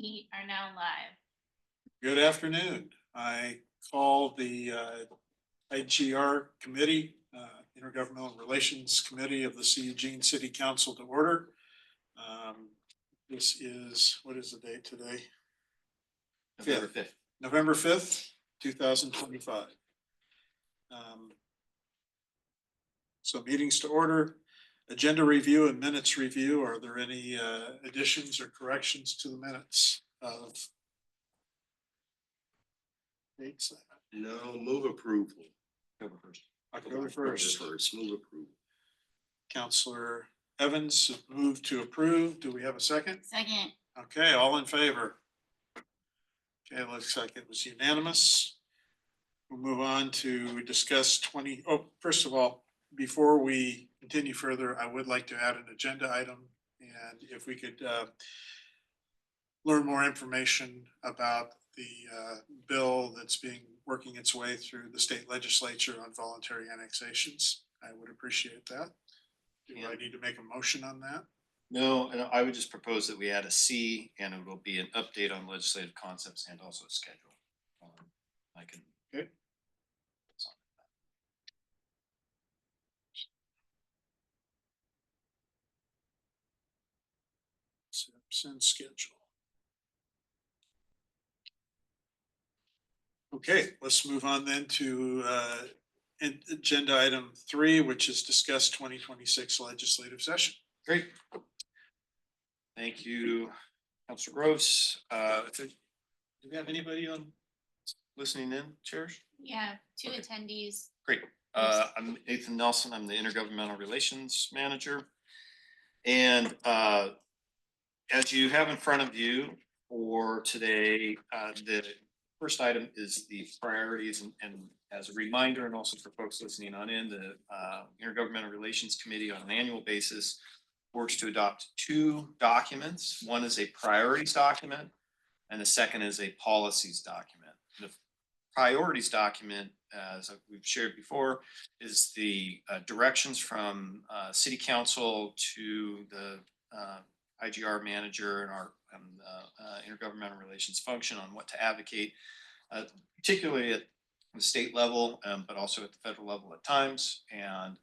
We are now live. Good afternoon. I call the IGR Committee, Intergovernmental Relations Committee of the Eugene City Council to order. This is, what is the date today? November 5th. November 5th, 2025. So meetings to order, agenda review and minutes review. Are there any additions or corrections to the minutes of dates? No, move approval. October 1st. October 1st. Move approval. Counselor Evans moved to approve. Do we have a second? Second. Okay, all in favor? Okay, looks like it was unanimous. We'll move on to discuss first of all, before we continue further, I would like to add an agenda item. And if we could learn more information about the bill that's working its way through the state legislature on voluntary annexations, I would appreciate that. Do I need to make a motion on that? No, and I would just propose that we add a C, and it will be an update on legislative concepts and also a schedule. I can. Okay. Send schedule. Okay, let's move on then to agenda item 3, which is discuss 2026 legislative session. Great. Thank you, Councilor Gross. Do we have anybody on listening in, chairs? Yeah, two attendees. Great. I'm Nathan Nelson. I'm the Intergovernmental Relations Manager. And as you have in front of you for today, the first item is the priorities, and as a reminder, and also for folks listening on in, the Intergovernmental Relations Committee on an annual basis works to adopt 2 documents. One is a priorities document, and the second is a policies document. The priorities document, as we've shared before, is the directions from City Council to the IGR manager and our intergovernmental relations function on what to advocate, particularly at the state level, but also at the federal level at times. And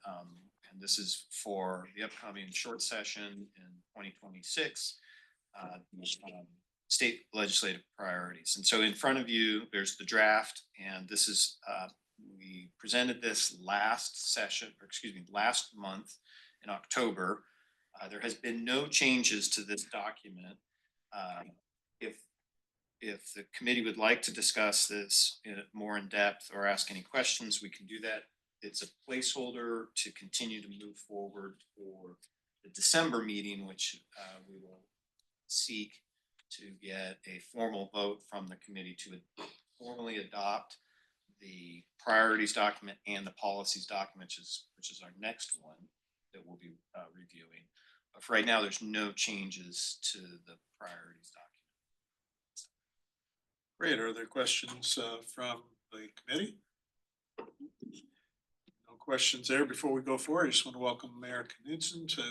this is for the upcoming short session in 2026, state legislative priorities. And so in front of you, there's the draft, and this is, we presented this last month in October. There has been no changes to this document. If the committee would like to discuss this more in depth or ask any questions, we can do that. It's a placeholder to continue to move forward for the December meeting, which we will seek to get a formal vote from the committee to formally adopt the priorities document and the policies document, which is our next one that we'll be reviewing. But for right now, there's no changes to the priorities document. Great. Are there questions from the committee? No questions there. Before we go forward, I just want to welcome Mayor Knudsen to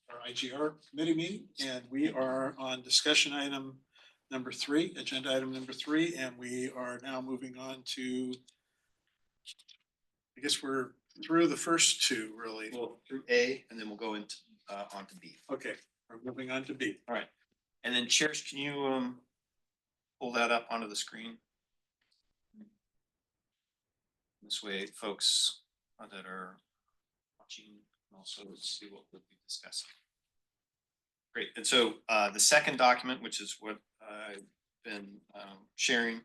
our IGR committee meeting. And we are on discussion item number 3, agenda item number 3, and we are now moving on to, I guess we're through the first 2, really. Well, through A, and then we'll go into on to B. Okay, we're moving on to B. All right. And then chairs, can you pull that up onto the screen? This way folks that are watching can also see what we'll be discussing. Great. And so the second document, which is what I've been sharing,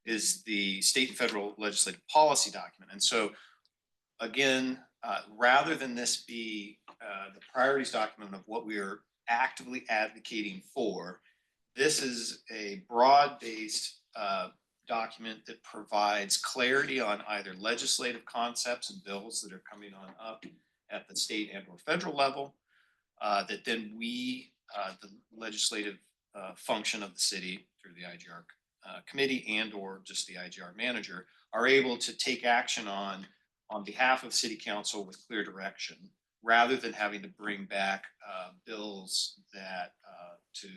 is the state and federal legislative policy document. And so again, rather than this be the priorities document of what we are actively advocating for, this is a broad-based document that provides clarity on either legislative concepts and bills that are coming on up at the state and or federal level, that then we, the legislative function of the city through the IGR committee and or just the IGR manager, are able to take action on behalf of City Council with clear direction, rather than having to bring back bills that to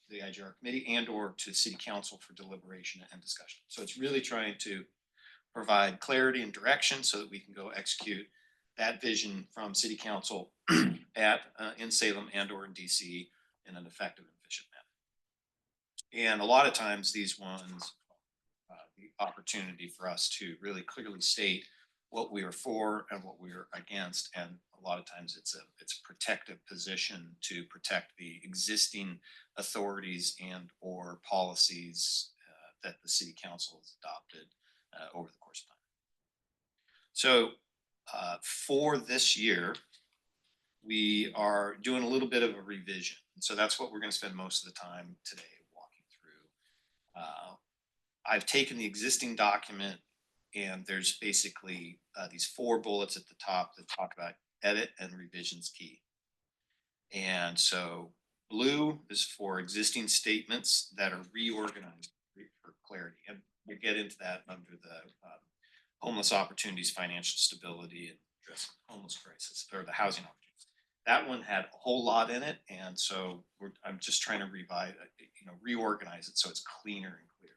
the IGR committee and or to city council for deliberation and discussion. So it's really trying to provide clarity and direction so that we can go execute that vision from city council at, in Salem and or in DC in an effective and efficient manner. And a lot of times these ones, the opportunity for us to really clearly state what we are for and what we are against. And a lot of times it's a protective position to protect the existing authorities and or policies that the city council has adopted over the course of time. So for this year, we are doing a little bit of a revision. And so that's what we're going to spend most of the time today walking through. I've taken the existing document and there's basically these 4 bullets at the top that talk about edit and revisions key. And so blue is for existing statements that are reorganized for clarity. And we'll get into that under the homeless opportunities, financial stability, and addressing the homeless crisis or the housing opportunities. That one had a whole lot in it. And so I'm just trying to reorganize it so it's cleaner and clearer.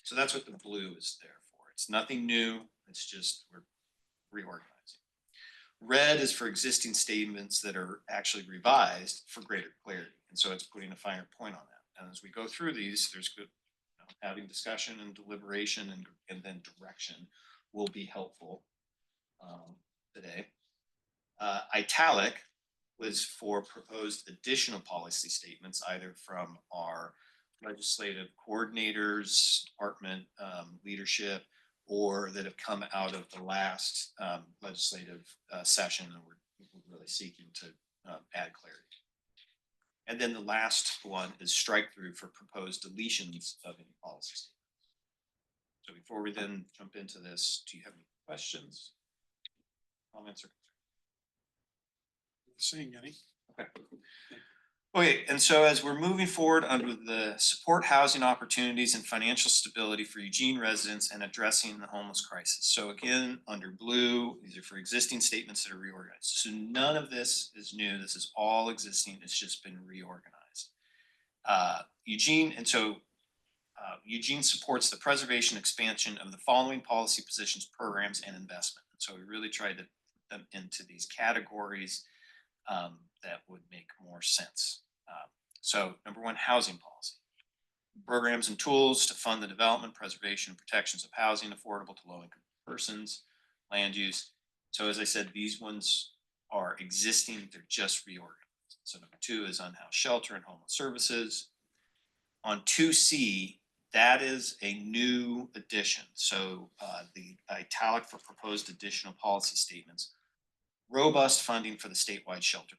So that's what the blue is there for. It's nothing new. It's just we're reorganizing. Red is for existing statements that are actually revised for greater clarity. And so it's putting a finer point on that. And as we go through these, there's good having discussion and deliberation and then direction will be helpful today. Italic was for proposed additional policy statements, either from our legislative coordinators, department leadership, or that have come out of the last legislative session that we're really seeking to add clarity. And then the last one is strike through for proposed deletions of any policy statements. So before we then jump into this, do you have any questions, comments, or concerns? Seeing any? Okay. Okay, and so as we're moving forward under the support housing opportunities and financial stability for Eugene residents and addressing the homeless crisis. So again, under blue, these are for existing statements that are reorganized. So none of this is new. This is all existing. It's just been reorganized. Eugene supports the preservation expansion of the following policy positions, programs, and investment. And so we really tried to put them into these categories that would make more sense. So number 1, housing policy. Programs and tools to fund the development, preservation, and protections of housing affordable to low-income persons, land use. So as I said, these ones are existing, they're just reorganized. So number 2 is unhoused shelter and homeless services. On 2C, that is a new addition. So the italic for proposed additional policy statements, robust funding for the statewide shelter.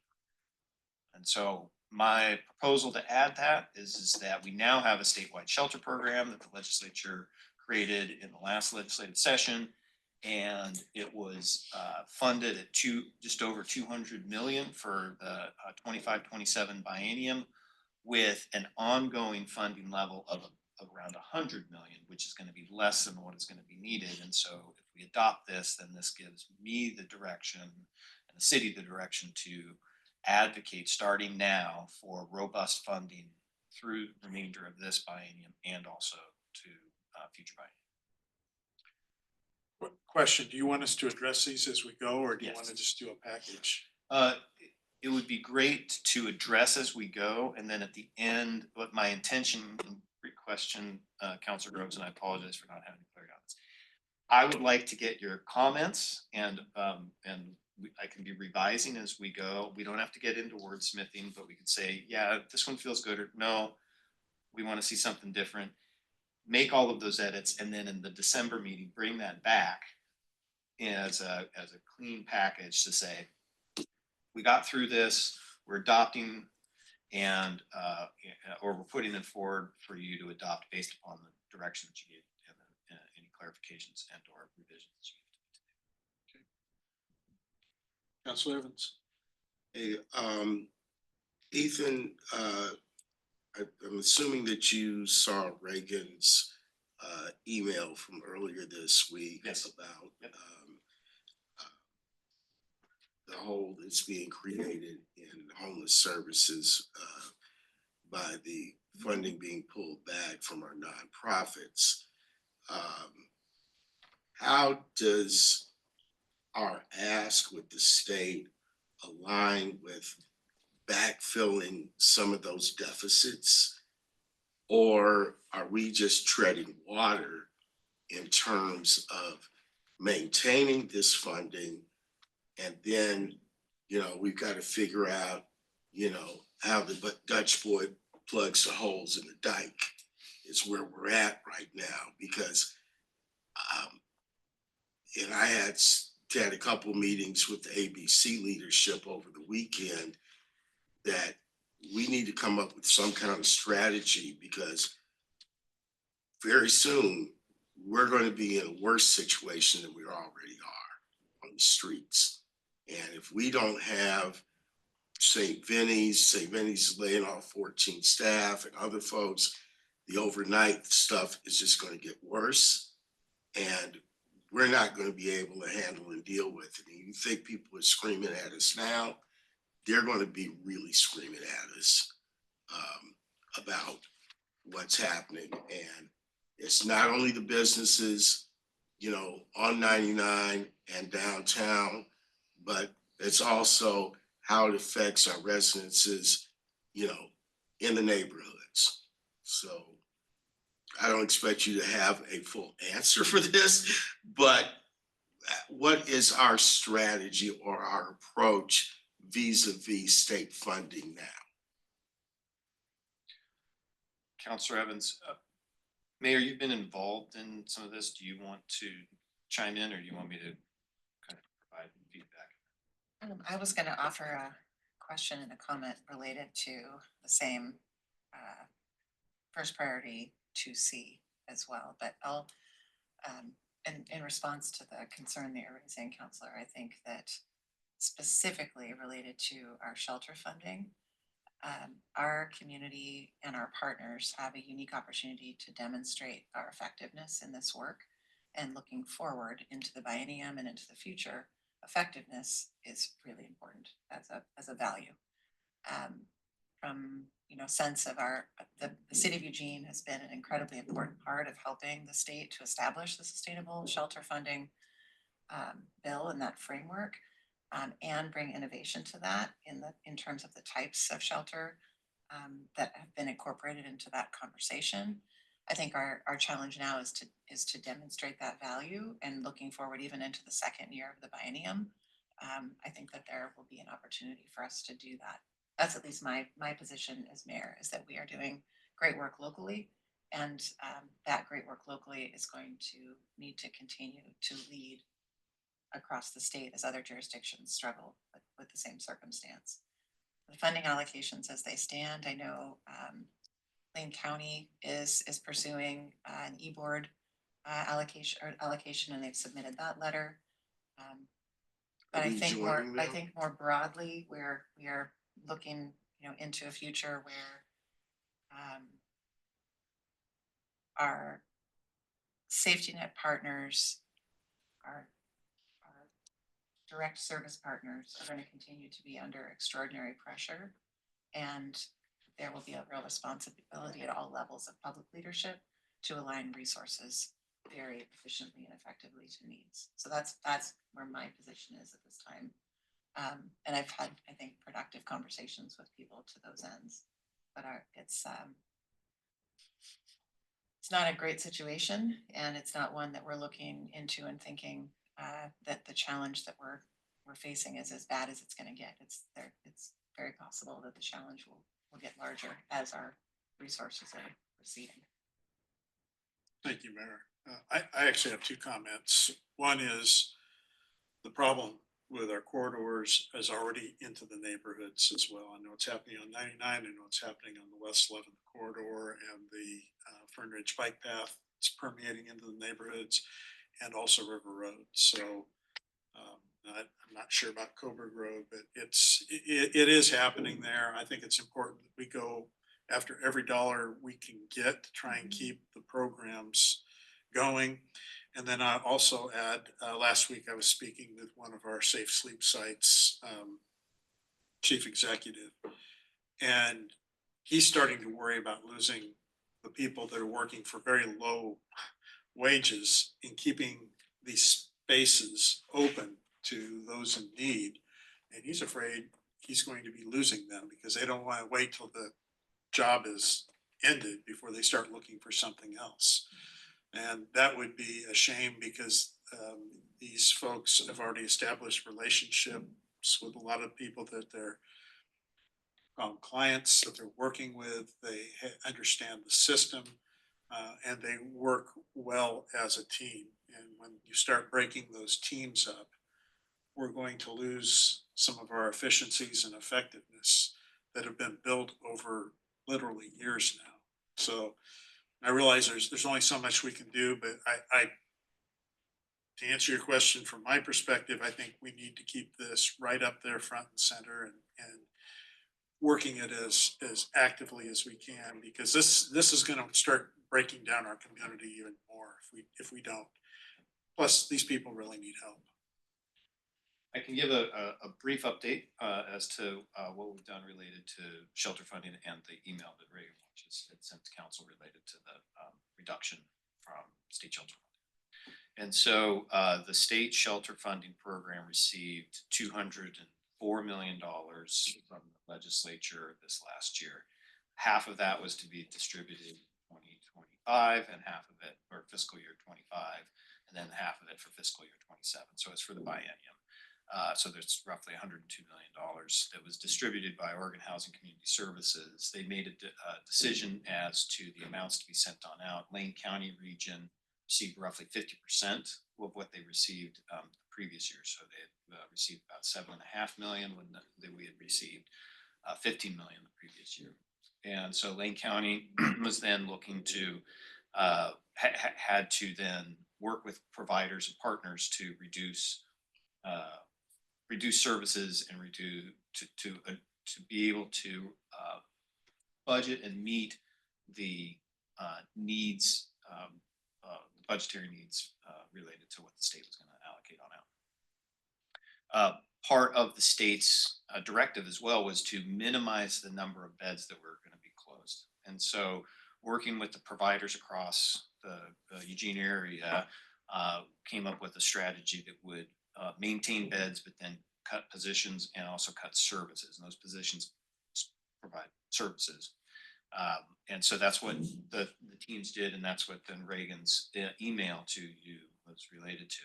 And so my proposal to add that is that we now have a statewide shelter program that the legislature created in the last legislative session. And it was funded at just over 200 million for the 25-27 biennium, with an ongoing funding level of around 100 million, which is going to be less than what is going to be needed. And so if we adopt this, then this gives me the direction and the city the direction to advocate starting now for robust funding through the remainder of this biennium and also to future biennium. Question, do you want us to address these as we go, or do you Yes. want to just do a package? It would be great to address as we go, and then at the end, what my intention, great question, Councilor Groves, and I apologize for not having clarity on this. I would like to get your comments and I can be revising as we go. We don't have to get into wordsmithing, but we could say, yeah, this one feels good, or no, we want to see something different. Make all of those edits, and then in the December meeting, bring that back as a clean package to say, we got through this, we're adopting, and or we're putting it forward for you to adopt based upon the direction that you gave and any clarifications and or revisions that you gave. Councilor Evans? Hey, Ethan, I'm assuming that you saw Reagan's email from earlier this week. Yes. About Yep. The hole that's being created in homeless services by the funding being pulled back from our nonprofits. How does our ask with the state align with backfilling some of those deficits? Or are we just treading water in terms of maintaining this funding? And then, we've got to figure out, how the Dutch boy plugs the holes in the dike is where we're at right now. Because, and I had a couple meetings with the ABC leadership over the weekend that we need to come up with some kind of strategy, because very soon we're going to be in a worse situation than we already are on the streets. And if we don't have St. Vinny's laying off 14 staff and other folks, the overnight stuff is just going to get worse. And we're not going to be able to handle and deal with it. And you think people are screaming at us now, they're going to be really screaming at us about what's happening. And it's not only the businesses, on 99 and downtown, but it's also how it affects our residences, in the neighborhoods. So I don't expect you to have a full answer for this, but what is our strategy or our approach vis-a-vis state funding now? Counselor Evans, Mayor, you've been involved in some of this. Do you want to chime in, or do you want me to kind of provide feedback? I was going to offer a question and a comment related to the same first priority 2C as well, but I'll, in response to the concern that you're raising, Counselor, I think that specifically related to our shelter funding, our community and our partners have a unique opportunity to demonstrate our effectiveness in this work. And looking forward into the biennium and into the future, effectiveness is really important as a value. From sense of the city of Eugene has been an incredibly important part of helping the state to establish the sustainable shelter funding bill and that framework. And bring innovation to that in terms of the types of shelter that have been incorporated into that conversation. I think our challenge now is to demonstrate that value, and looking forward even into the second year of the biennium. I think that there will be an opportunity for us to do that. That's at least my position as mayor, is that we are doing great work locally, and that great work locally is going to need to continue to lead across the state as other jurisdictions struggle with the same circumstance. The funding allocations as they stand, I know Lane County is pursuing an e-board allocation, and they've submitted that letter. But Are we joining them? I think more broadly, we are looking into a future where our safety net partners, our direct service partners are going to continue to be under extraordinary pressure, and there will be a real responsibility at all levels of public leadership to align resources very efficiently and effectively to needs. So that's where my position is at this time. And I've had, I think, productive conversations with people to those ends, but it's not a great situation, and it's not one that we're looking into and thinking that the challenge that we're facing is as bad as it's going to get. It's very possible that the challenge will get larger as our resources are receding. Thank you, Mayor. I actually have two comments. One is the problem with our corridors is already into the neighborhoods as well. I know it's happening on 99. I know it's happening on the West 11th corridor and the Fern Ridge Bike Path. It's permeating into the neighborhoods, and also River Road. So I'm not sure about Coburg Road, but it is happening there. I think it's important that we go after every dollar we can get to try and keep the programs going. And then I also add, last week I was speaking with one of our safe sleep sites chief executive, and he's starting to worry about losing the people that are working for very low wages and keeping these spaces open to those in need. And he's afraid he's going to be losing them because they don't want to wait till the job is ended before they start looking for something else. And that would be a shame because these folks have already established relationships with a lot of people that they're clients that they're working with. They understand the system and they work well as a team. And when you start breaking those teams up, we're going to lose some of our efficiencies and effectiveness that have been built over literally years now. So I realize there's only so much we can do, but I to answer your question from my perspective, I think we need to keep this right up there front and center and working it as actively as we can, because this is going to start breaking down our community even more if we don't. Plus, these people really need help. I can give a brief update as to what we've done related to shelter funding and the email that Reagan Watches had sent to council related to the reduction from state shelter funding. And so the state shelter funding program received $204 million from the legislature this last year. Half of that was to be distributed in 2025 and half of it for fiscal year 25, and then half of it for fiscal year 27. So it's for the biennium. So there's roughly $102 million that was distributed by Oregon Housing Community Services. They made a decision as to the amounts to be sent on out. Lane County region received roughly 50% of what they received the previous year. So they had received about $7.5 million when we had received 15 million the previous year. And so Lane County was then looking to had to then work with providers and partners to reduce services and to be able to budget and meet the needs, budgetary needs related to what the state was going to allocate on out. Part of the state's directive as well was to minimize the number of beds that were going to be closed. And so working with the providers across the Eugene area came up with a strategy that would maintain beds, but then cut positions and also cut services. And those positions provide services. And so that's what the teams did, and that's what then Reagan's email to you was related to.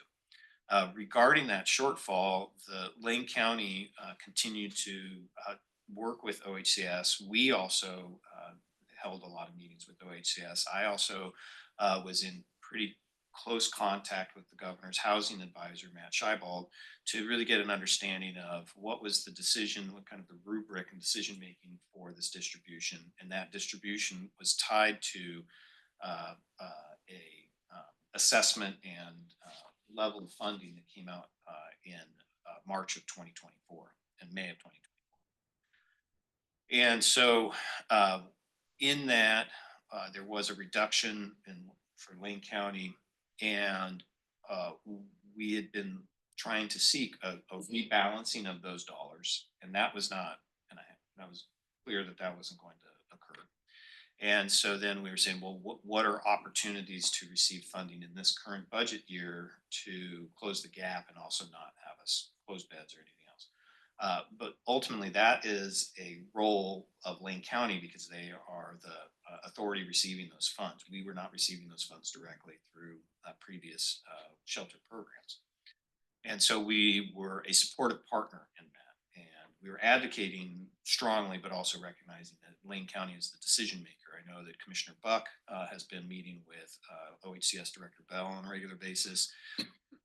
Regarding that shortfall, the Lane County continued to work with OHCS. We also held a lot of meetings with OHCS. I also was in pretty close contact with the governor's housing advisor, Matt Scheibald, to really get an understanding of what was the decision, what kind of the rubric and decision making for this distribution. And that distribution was tied to a assessment and level of funding that came out in March of 2024 and May of 2024. And so in that, there was a reduction for Lane County, and we had been trying to seek a rebalancing of those dollars, and that was not, and I was clear that that wasn't going to occur. And so then we were saying, well, what are opportunities to receive funding in this current budget year to close the gap and also not have us close beds or anything else? But ultimately, that is a role of Lane County because they are the authority receiving those funds. We were not receiving those funds directly through previous shelter programs. And so we were a supportive partner in that. And we were advocating strongly, but also recognizing that Lane County is the decision maker. I know that Commissioner Buck has been meeting with OHCS Director Bell on a regular basis.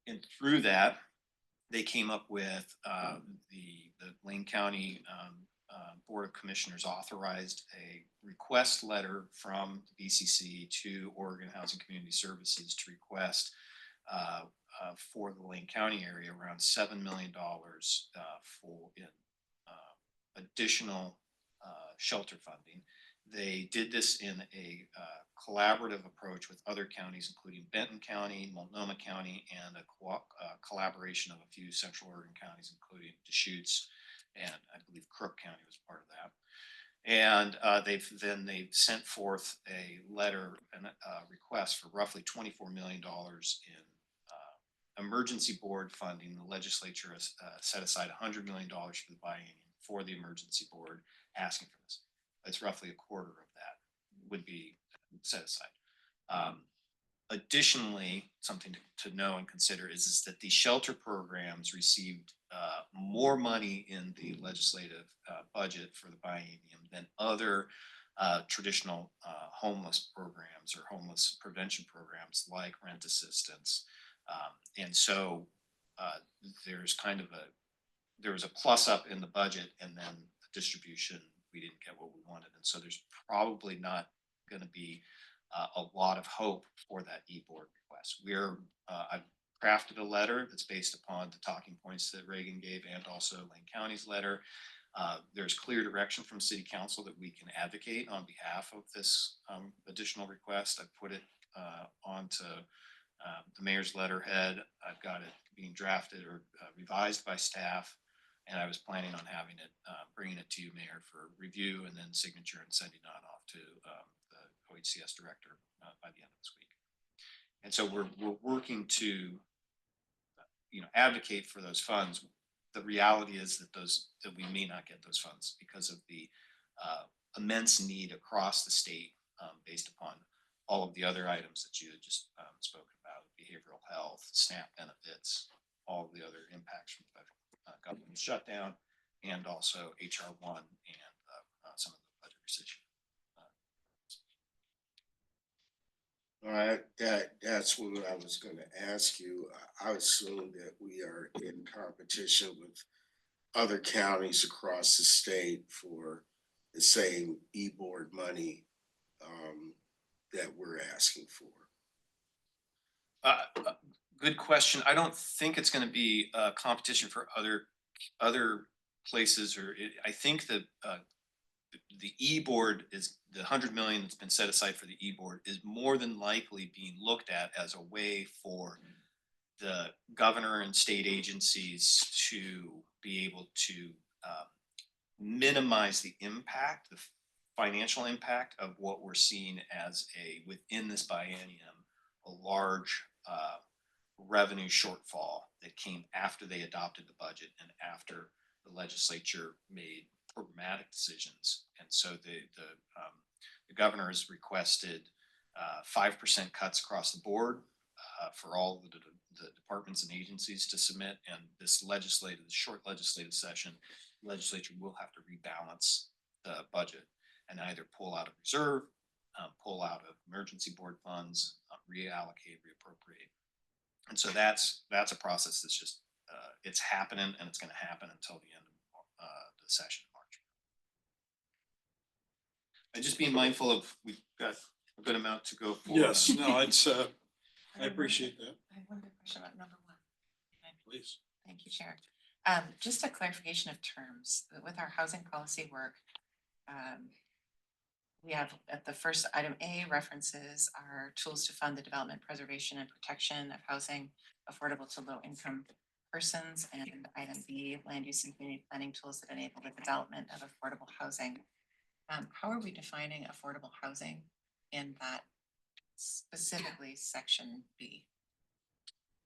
And through that, they came up with the Lane County Board of Commissioners authorized a request letter from the BCC to Oregon Housing Community Services to request for the Lane County area around $7 million for additional shelter funding. They did this in a collaborative approach with other counties, including Benton County, Multnomah County, and a collaboration of a few Central Oregon counties, including Deschutes, and I believe Crook County was part of that. And they've sent forth a letter and request for roughly $24 million in emergency board funding. The legislature has set aside $100 million for the biennium for the emergency board, asking for this. It's roughly a quarter of that would be set aside. Additionally, something to know and consider is that the shelter programs received more money in the legislative budget for the biennium than other traditional homeless programs or homeless prevention programs like rent assistance. And so there's kind of there was a plus up in the budget, and then the distribution, we didn't get what we wanted. And so there's probably not going to be a lot of hope for that e-board request. I've crafted a letter that's based upon the talking points that Reagan gave and also Lane County's letter. There's clear direction from City Council that we can advocate on behalf of this additional request. I've put it onto the mayor's letterhead. I've got it being drafted or revised by staff, and I was planning on having it, bringing it to you, Mayor, for review and then signature and sending it off to the OHCS director by the end of this week. And so we're working to, advocate for those funds. The reality is that we may not get those funds because of the immense need across the state based upon all of the other items that you had just spoken about: behavioral health, SNAP benefits, all of the other impacts from the government shutdown, and also HR1 and some of the budget decisions. All right, that's what I was gonna ask you. I assume that we are in competition with other counties across the state for the same e-board money that we're asking for. Good question. I don't think it's going to be a competition for other places, I think that the e-board is the 100 million that's been set aside for the e-board is more than likely being looked at as a way for the governor and state agencies to be able to minimize the impact, the financial impact of what we're seeing as within this biennium, a large revenue shortfall that came after they adopted the budget and after the legislature made programmatic decisions. And so the governor has requested 5% cuts across the board for all the departments and agencies to submit. And this short legislative session, the legislature will have to rebalance the budget and either pull out of reserve, pull out of emergency board funds, reallocate, reappropriate. And so that's a process that's just it's happening, and it's going to happen until the end of the session in March. And just being mindful of, we've got a good amount to go for. Yes, no, it's, I appreciate that. I have one good question about number one. Please. Thank you, Chair. Just a clarification of terms with our housing policy work. We have at the first item A references our tools to fund the development, preservation, and protection of housing affordable to low income persons, and item B, land use and community planning tools that enable the development of affordable housing. How are we defining affordable housing in that specifically section B?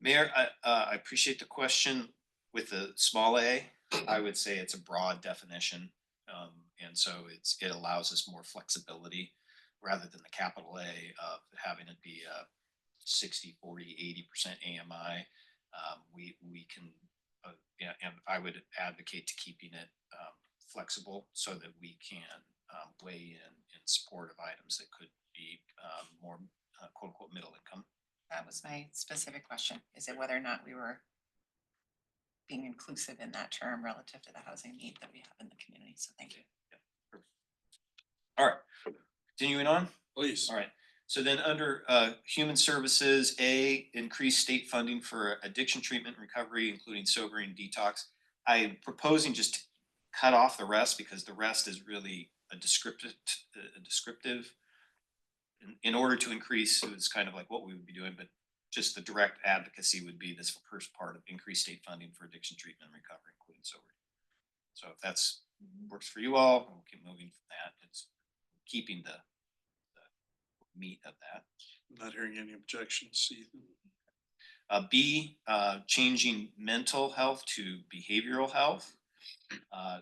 Mayor, I appreciate the question. With the small a, I would say it's a broad definition. And so it allows us more flexibility rather than the capital A of having it be a 60, 40, 80% AMI. We can, and I would advocate to keeping it flexible so that we can weigh in support of items that could be more quote unquote middle income. That was my specific question. Is it whether or not we were being inclusive in that term relative to the housing need that we have in the community? So thank you. All right, continuing on. Please. All right, so then under human services, increase state funding for addiction treatment and recovery, including sobering and detox. I'm proposing just to cut off the rest because the rest is really a descriptive. In order to increase, it's kind of like what we would be doing, but just the direct advocacy would be this first part of increased state funding for addiction treatment and recovery, including sobering. So if that's works for you all, we'll keep moving from that. It's keeping the meat of that. I'm not hearing any objections, Ethan. B, changing mental health to behavioral health.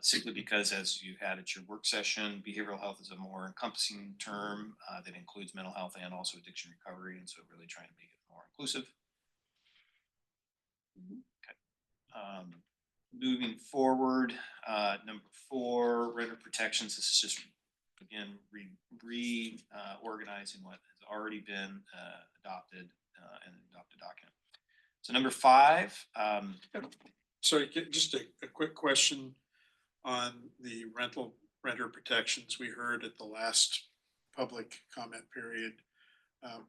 Simply because as you had at your work session, behavioral health is a more encompassing term that includes mental health and also addiction recovery. And so really trying to make it more inclusive. Okay. Moving forward, number 4, renter protections. This is just, again, reorganizing what has already been adopted in the adopted document. So number 5, Sorry, just a quick question on the renter protections. We heard at the last public comment period,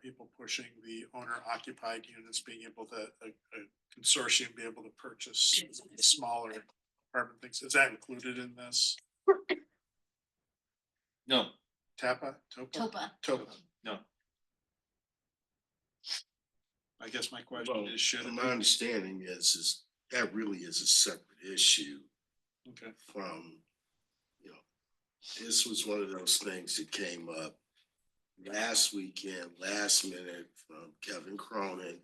people pushing the owner occupied units being able to, a consortium be able to purchase smaller apartment things. Is that included in this? no, Topa? Topa. Topa. no. I guess my question Well, is, should it my be? understanding is that really is a separate issue Okay, from, you know, this was one of those things that came up last weekend, last minute from Kevin Cronin.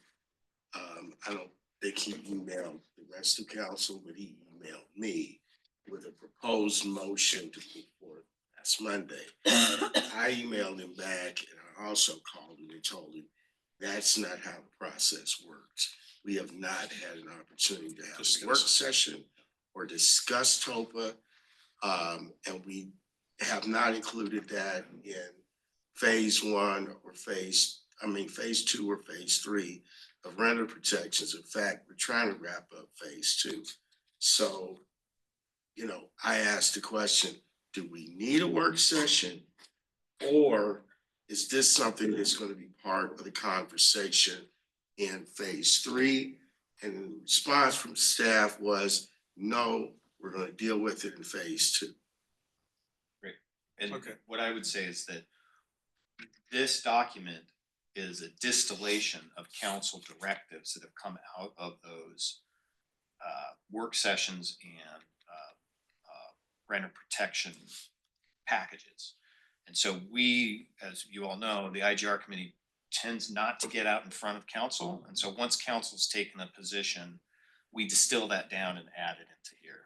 I don't think he emailed the rest of council, but he emailed me with a proposed motion to put forth last Monday. I emailed him back and I also called him and told him that's not how the process works. We have not had an opportunity to have a work session or discuss TOPA. And we have not included that in phase 1 or phase 2 or phase 3 of renter protections. In fact, we're trying to wrap up phase 2. So, you know, I asked the question, do we need a work session? Or is this something that's going to be part of the conversation in phase 3? And the response from staff was, no, we're going to deal with it in phase 2. And Okay. what I would say is that this document is a distillation of council directives that have come out of those work sessions and renter protection packages. And so we, as you all know, the IGR committee tends not to get out in front of council. And so once council's taken a position, we distill that down and add it into here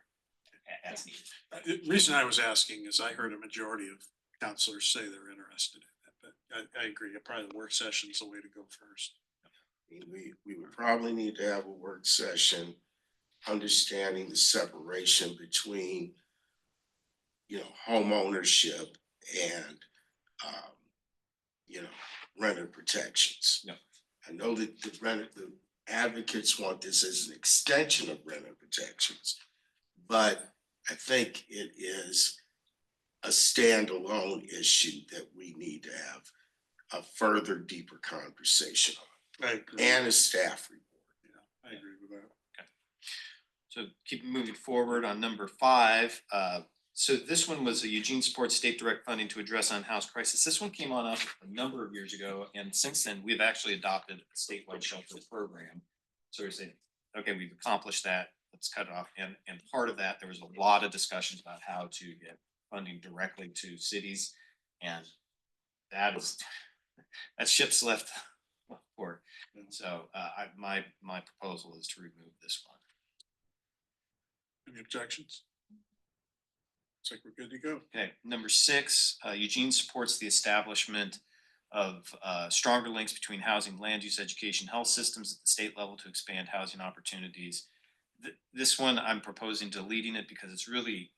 as needed. The reason I was asking is I heard a majority of counselors say they're interested in it, but I agree, probably the work session is the way to go first. We would probably need to have a work session understanding the separation between, you know, home ownership and, you know, renter protections. Yeah. I know that the advocates want this as an extension of renter protections, but I think it is a standalone issue that we need to have a further deeper conversation on, I agree. and a staff report. Yeah, I agree with that. So keep moving forward on number 5. So this one was a Eugene Sports State Direct Funding to address unhoused crisis. This one came on up a number of years ago, and since then we've actually adopted a statewide shelter program. So we're saying, okay, we've accomplished that. Let's cut it off. And part of that, there was a lot of discussions about how to get funding directly to cities, and that ship's left port. So my proposal is to remove this one. Any objections? Looks like we're good to go. Okay, number 6, Eugene supports the establishment of stronger links between housing, land use, education, health systems at the state level to expand housing opportunities. This one, I'm proposing deleting it because it's really,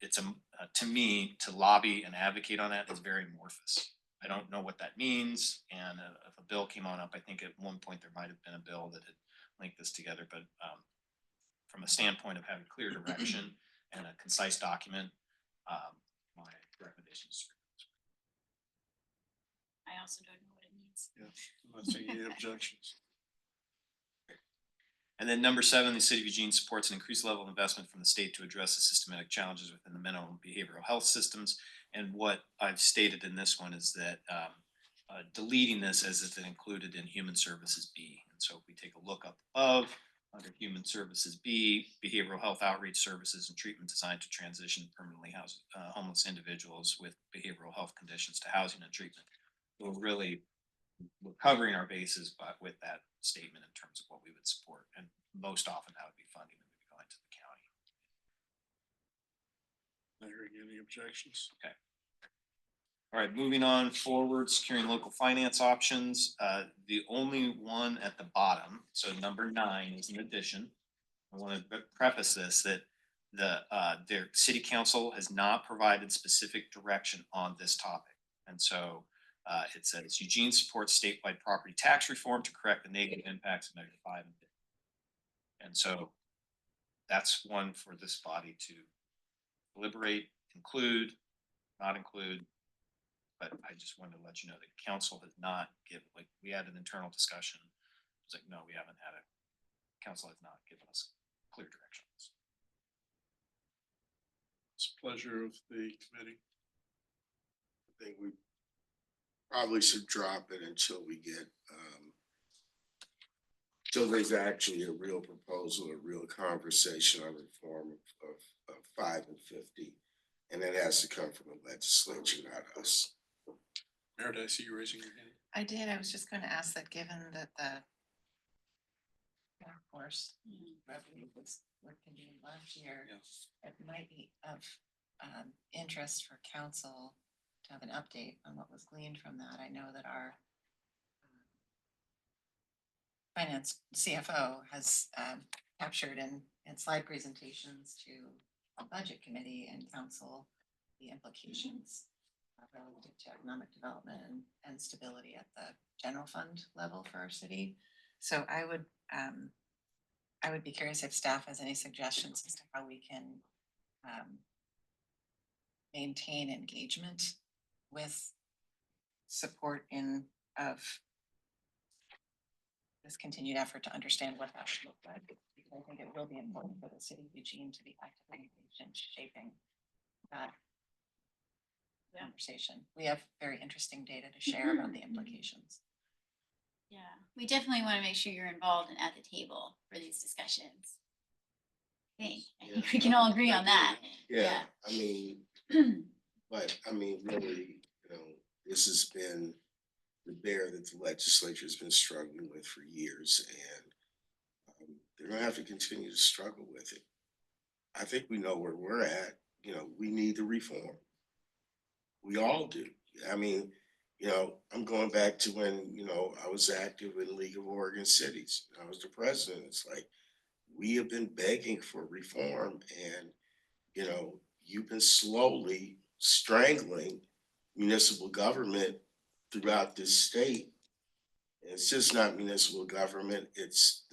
it's to me, to lobby and advocate on that is very amorphous. I don't know what that means, and if a bill came on up, I think at one point there might have been a bill that had linked this together, but from a standpoint of having clear direction and a concise document, my recommendation is. I also don't know what it means. Yeah, I'm not seeing any objections. And then number 7, the city of Eugene supports an increased level of investment from the state to address the systematic challenges within the mental and behavioral health systems. And what I've stated in this one is that deleting this as if it included in human services B. And so if we take a look up above, under human services, B, behavioral health outreach services and treatment designed to transition permanently housed, homeless individuals with behavioral health conditions to housing and treatment. We're covering our bases, but with that statement in terms of what we would support, and most often that would be funding that would be going to the county. Not hearing any objections. All right, moving on forward, securing local finance options. The only one at the bottom, so number 9 is an addition. I want to preface this that their city council has not provided specific direction on this topic. And so it says Eugene supports statewide property tax reform to correct the negative impacts of Measure 5 and 50. And so that's one for this body to deliberate, include, not include. But I just wanted to let you know that council has not given, like, we had an internal discussion. It's like, no, we haven't had council has not given us clear directions. It's a pleasure of the committee. I think we probably should drop it until we get, till there's actually a real proposal, a real conversation on reform of 5 and 50. And that has to come from the legislature, not us. Meredith, I see you raising your hand. I did, I was just going to ask that given that the workforce revenue was contained last year, it might be of interest for council to have an update on what was gleaned from that. I know that our finance CFO has captured in slide presentations to a budget committee and council the implications relative to economic development and stability at the general fund level for our city. So I would be curious if staff has any suggestions as to how we can maintain engagement with support of this continued effort to understand what that should look like. Because I think it will be important for the city of Eugene to be actively engaged in shaping that conversation. We have very interesting data to share about the implications. Yeah, we definitely want to make sure you're involved and at the table for these discussions. I think we can all agree on that. Yeah, I mean, but I mean, really, this has been the bear that the legislature has been struggling with for years, and they're gonna have to continue to struggle with it. I think we know where we're at. We need the reform. We all do. I mean, I'm going back to when, I was active in League of Oregon Cities. I was the president. It's like, we have been begging for reform, and, you've been slowly strangling municipal government throughout this state. It's just not municipal government. It's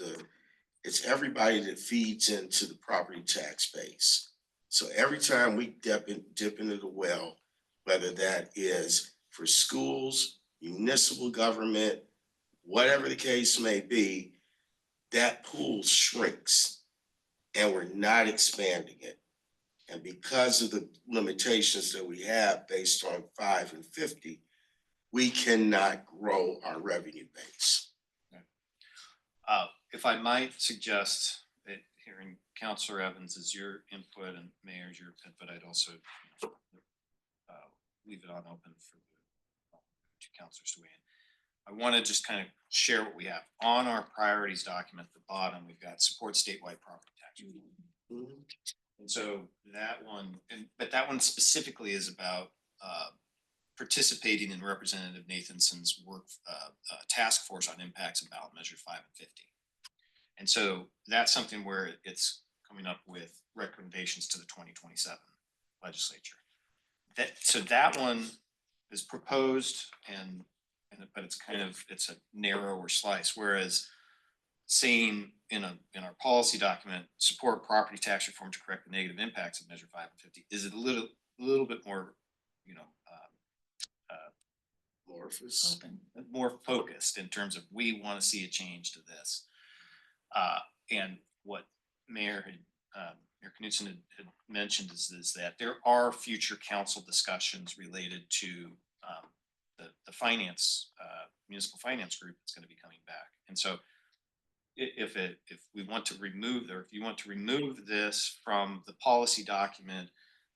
everybody that feeds into the property tax base. So every time we dip into the well, whether that is for schools, municipal government, whatever the case may be, that pool shrinks and we're not expanding it. And because of the limitations that we have based on 5 and 50, we cannot grow our revenue base. If I might suggest that hearing Councilor Evans is your input and Mayor's your input, I'd also leave it on open for the two councilors to weigh in. I want to just kind of share what we have on our priorities document. At the bottom, we've got support statewide property tax reform. And so that one, but that one specifically is about participating in Representative Nathanson's work task force on impacts of ballot measure 5 and 50. And so that's something where it's coming up with recommendations to the 2027 legislature. So that one is proposed but it's a narrower slice, whereas saying in our policy document, support property tax reform to correct the negative impacts of measure 5 and 50 is a little bit more, more focused in terms of we want to see a change to this. And what Mayor Knudsen had mentioned is that there are future council discussions related to the finance, municipal finance group that's going to be coming back. And so if we want to remove, or if you want to remove this from the policy document,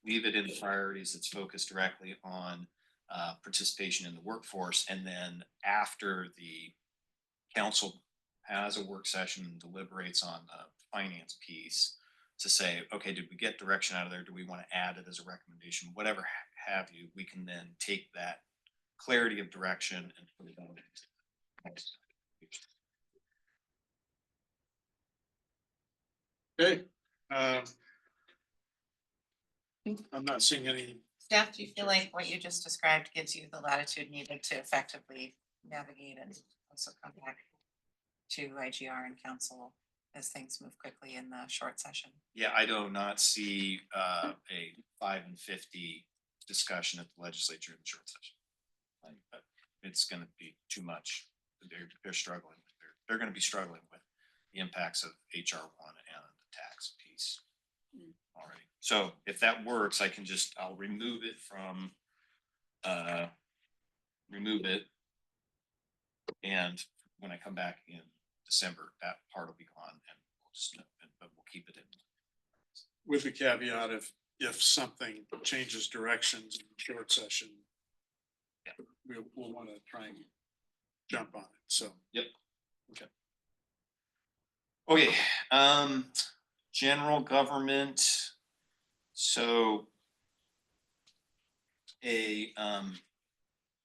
leave it in the priorities that's focused directly on participation in the workforce, and then after the council has a work session and deliberates on the finance piece, to say, okay, did we get direction out of there? Do we want to add it as a recommendation? Whatever have you, we can then take that clarity of direction and put it on. Okay. I'm not seeing any, Staff, do you feel like what you just described gives you the latitude needed to effectively navigate and also come back to IGR and council as things move quickly in the short session? Yeah, I do not see a 5 and 50 discussion at the legislature in the short session. But it's gonna be too much. They're struggling. They're gonna be struggling with the impacts of HR 1 and the tax piece already. So if that works, I'll remove it from, remove it. And when I come back in December, that part will be gone, and but we'll keep it in. with the caveat, if something changes directions in the short session, Yeah. we'll want to try and jump on it, so. Okay, general government. So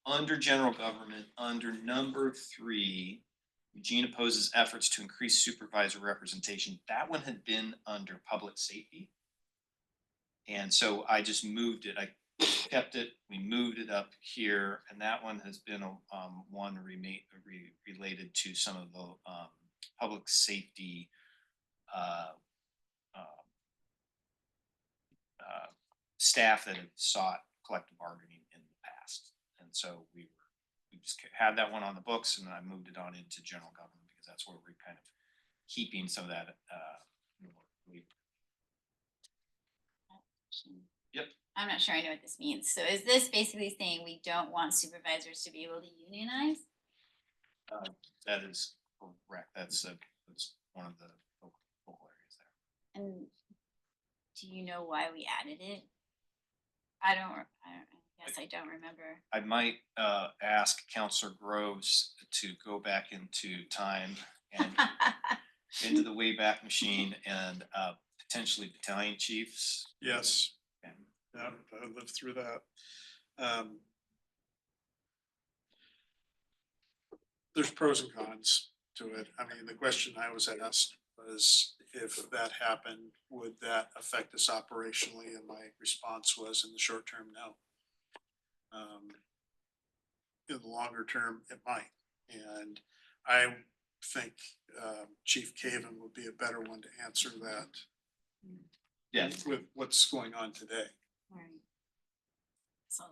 under general government, under number 3, Eugene opposes efforts to increase supervisor representation. That one had been under public safety. And so I just moved it. I kept it, we moved it up here, and that one has been one related to some of the public safety staff that have sought collective bargaining in the past. And so we just had that one on the books, and then I moved it on into general government because that's where we're kind of keeping some of that. Yep. I'm not sure I know what this means. So is this basically saying we don't want supervisors to be able to unionize? That is correct. That's one of the focal areas there. And do you know why we added it? I don't remember. I might ask Counselor Groves to go back into time and into the Wayback Machine and potentially battalion chiefs. Yes, And yeah, I lived through that. There's pros and cons to it. I mean, the question I was asked was, if that happened, would that affect us operationally? And my response was, in the short term, no. In the longer term, it might. And I think Chief Caven would be a better one to answer that. Yeah. With what's going on today. Right. So,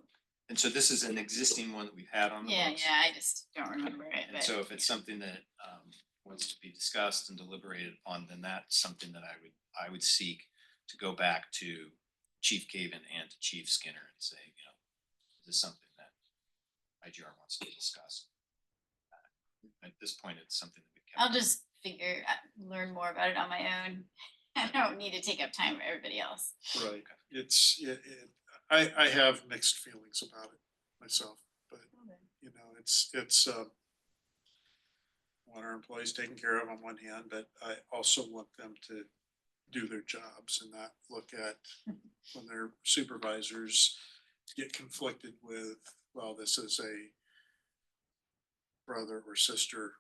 And so this is an existing one that we've had on the books. yeah, I just don't remember it. And But so if it's something that wants to be discussed and deliberated upon, then that's something that I would seek to go back to Chief Caven and to Chief Skinner and say, is this something that IGR wants to discuss? At this point, it's something that we can. I'll just learn more about it on my own. I don't need to take up time for everybody else. Right. I have mixed feelings about it myself, but it's want our employees taken care of on one hand, but I also want them to do their jobs and not look at when their supervisors get conflicted with, well, this is a brother or sister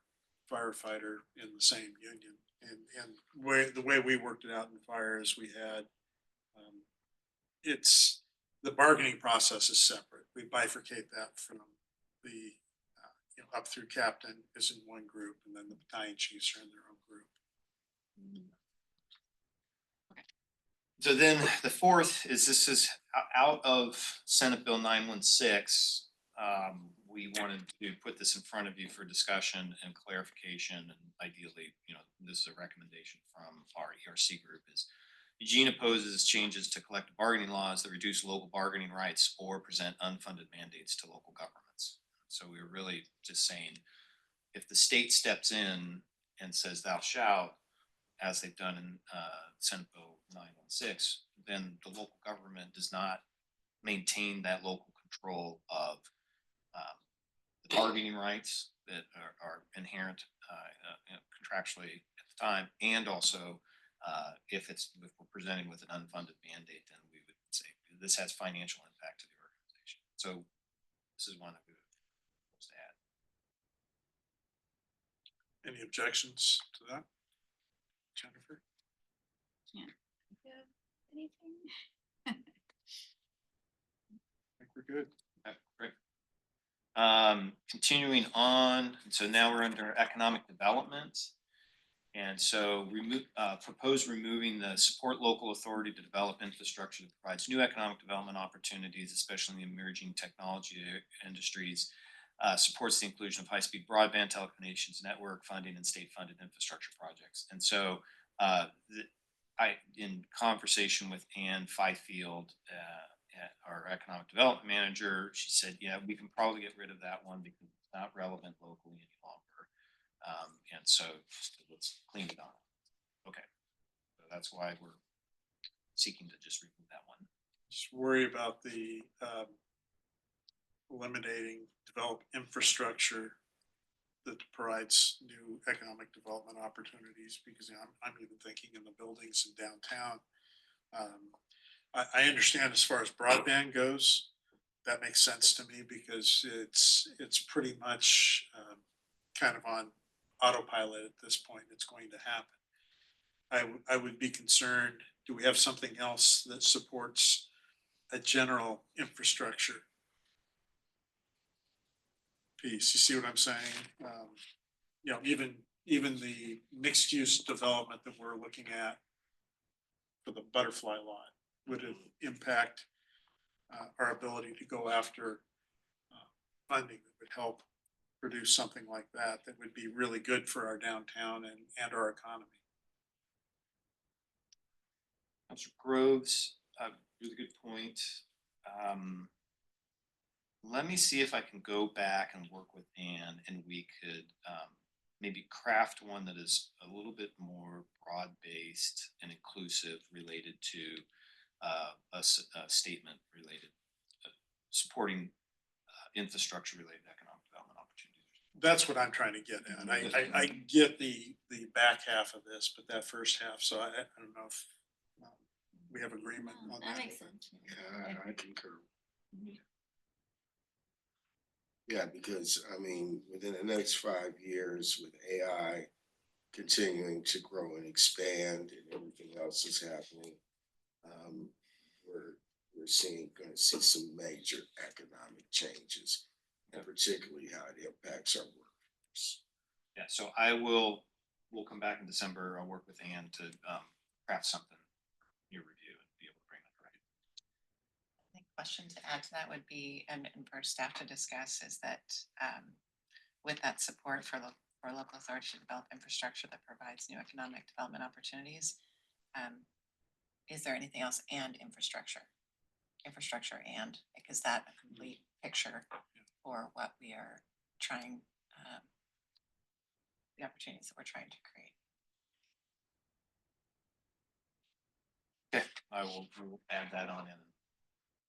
firefighter in the same union. And the way we worked it out in fire is we had, it's, the bargaining process is separate. We bifurcate that from the, up through captain is in one group, and then the battalion chiefs are in their own group. So then the fourth is, this is out of Senate Bill 916. We wanted to put this in front of you for discussion and clarification, and ideally, this is a recommendation from our ERC group. Is Eugene opposes changes to collective bargaining laws that reduce local bargaining rights or present unfunded mandates to local governments. So we were really just saying, if the state steps in and says thou shalt, as they've done in Senate Bill 916, then the local government does not maintain that local control of the bargaining rights that are inherent contractually at the time, and also if we're presenting with an unfunded mandate, then we would say this has financial impact to the organization. So this is one that we would propose to add. Any objections to that? Jennifer? Anything? I think we're good. Okay, great. Continuing on, so now we're under economic development. And so propose removing the support local authority to develop infrastructure that provides new economic development opportunities, especially in the emerging technology industries, supports the inclusion of high-speed broadband telecommunications network funding and state-funded infrastructure projects. And so in conversation with Ann Fifield, our economic development manager, she said, yeah, we can probably get rid of that one because it's not relevant locally any longer. And so let's clean it up. Okay. So that's why we're seeking to just remove that one. Just worry about the eliminating developed infrastructure that provides new economic development opportunities, because I'm even thinking in the buildings in downtown. I understand as far as broadband goes, that makes sense to me because it's pretty much kind of on autopilot at this point. It's going to happen. I would be concerned, do we have something else that supports a general infrastructure piece? You see what I'm saying? You know, even the mixed use development that we're looking at for the butterfly lot, would it impact our ability to go after funding that would help produce something like that would be really good for our downtown and our economy? Councilor Groves, really good point. Let me see if I can go back and work with Ann, and we could maybe craft one that is a little bit more broad-based and inclusive, related to a statement related supporting infrastructure-related economic development opportunities. That's what I'm trying to get at. I get the back half of this, but that first half, so I don't know if we have agreement on that. That makes sense. Yeah, I concur. Yeah, because I mean, within the next 5 years with AI continuing to grow and expand and everything else that's happening, we're gonna see some major economic changes, and particularly how it impacts our workforce. Yeah, so we'll come back in December. I'll work with Ann to craft something for your review and be able to bring that right. I think question to add to that would be, and for staff to discuss, is that with that support for local authority to develop infrastructure that provides new economic development opportunities, is there anything else and infrastructure? Infrastructure and, like, is that a complete picture for what we are trying, the opportunities that we're trying to create? Okay, we'll add that on in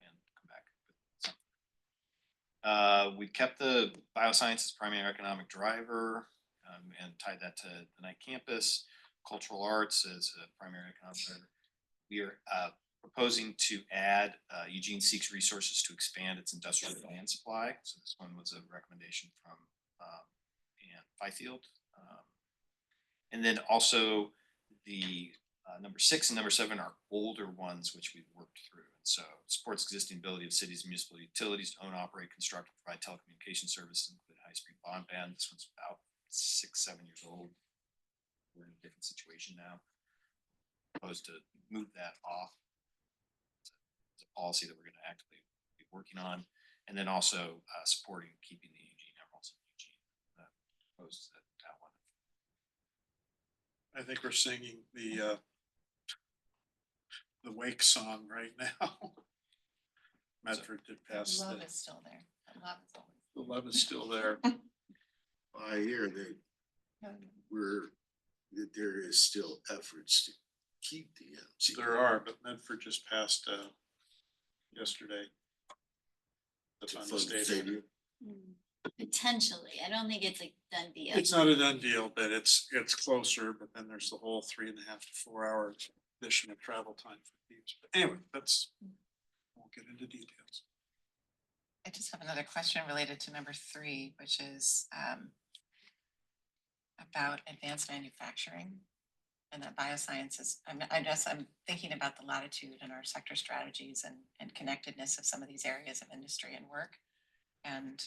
and come back with something. We kept the bioscience as primary economic driver and tied that to the night campus. Cultural arts as a primary economic driver. We are proposing to add Eugene seeks resources to expand its industrial land supply. So this one was a recommendation from Ann Fifield. And then also the number 6 and number 7 are older ones, which we've worked through. And so supports existing ability of cities and municipal utilities to own, operate, construct, and provide telecommunication services, including high-speed broadband. This one's about 6-7 years old. We're in a different situation now. Opposed to move that off. It's a policy that we're going to actively be working on. And then also supporting keeping the Eugene Emeralds in Eugene. Opposed to that one. I think we're singing the Wake song right now. Medford did pass Love is still there. That love is always. the love is still there. I hear that that there is still efforts to keep the MC. There are, but Medford just passed, yesterday. The to fund fund the stadium. stadium. Potentially, I don't think it's a done deal. It's not a done deal, but it's closer, but then there's the whole 3.5 to 4 hour additional travel time for teams. But anyway, won't get into details. I just have another question related to number 3, which is about advanced manufacturing and that biosciences. I'm thinking about the latitude in our sector strategies and connectedness of some of these areas of industry and work. And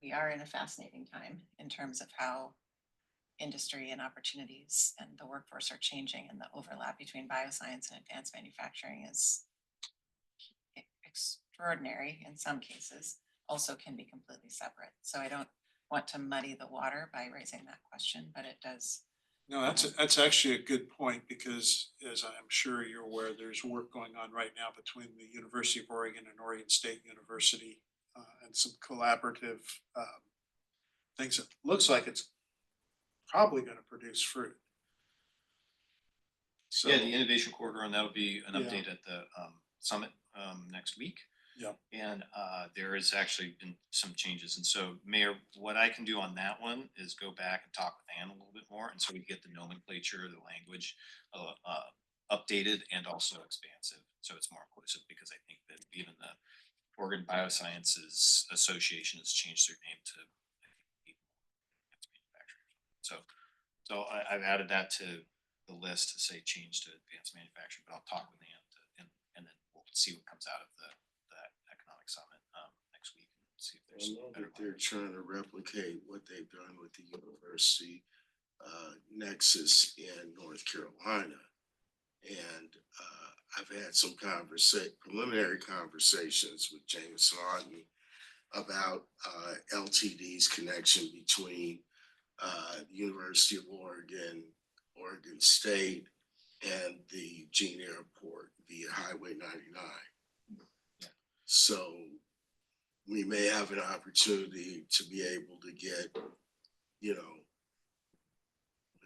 we are in a fascinating time in terms of how industry and opportunities and the workforce are changing, and the overlap between bioscience and advanced manufacturing is extraordinary in some cases, also can be completely separate. So I don't want to muddy the water by raising that question, but it does. No, that's actually a good point, because as I'm sure you're aware, there's work going on right now between the University of Oregon and Oregon State University, and some collaborative things that looks like it's probably going to produce fruit. So, Yeah, the innovation corridor, and that'll be an Yeah. update at the summit next week. yeah, And there has actually been some changes. And so, Mayor, what I can do on that one is go back and talk with Ann a little bit more. And so we get the nomenclature, the language updated and also expansive. So it's more inclusive, because I think that even the Oregon Biosciences Association has changed their name to advanced manufacturing. So I've added that to the list to say change to advanced manufacturing, but I'll talk with Ann and then we'll see what comes out of the economic summit next week and see if I there's know better. that they're trying to replicate what they've done with the University Nexus in North Carolina. And I've had some preliminary conversations with James Lawton about LTD's connection between the University of Oregon, Oregon State, and the Eugene Airport via Highway 99. Yeah. So we may have an opportunity to be able to get,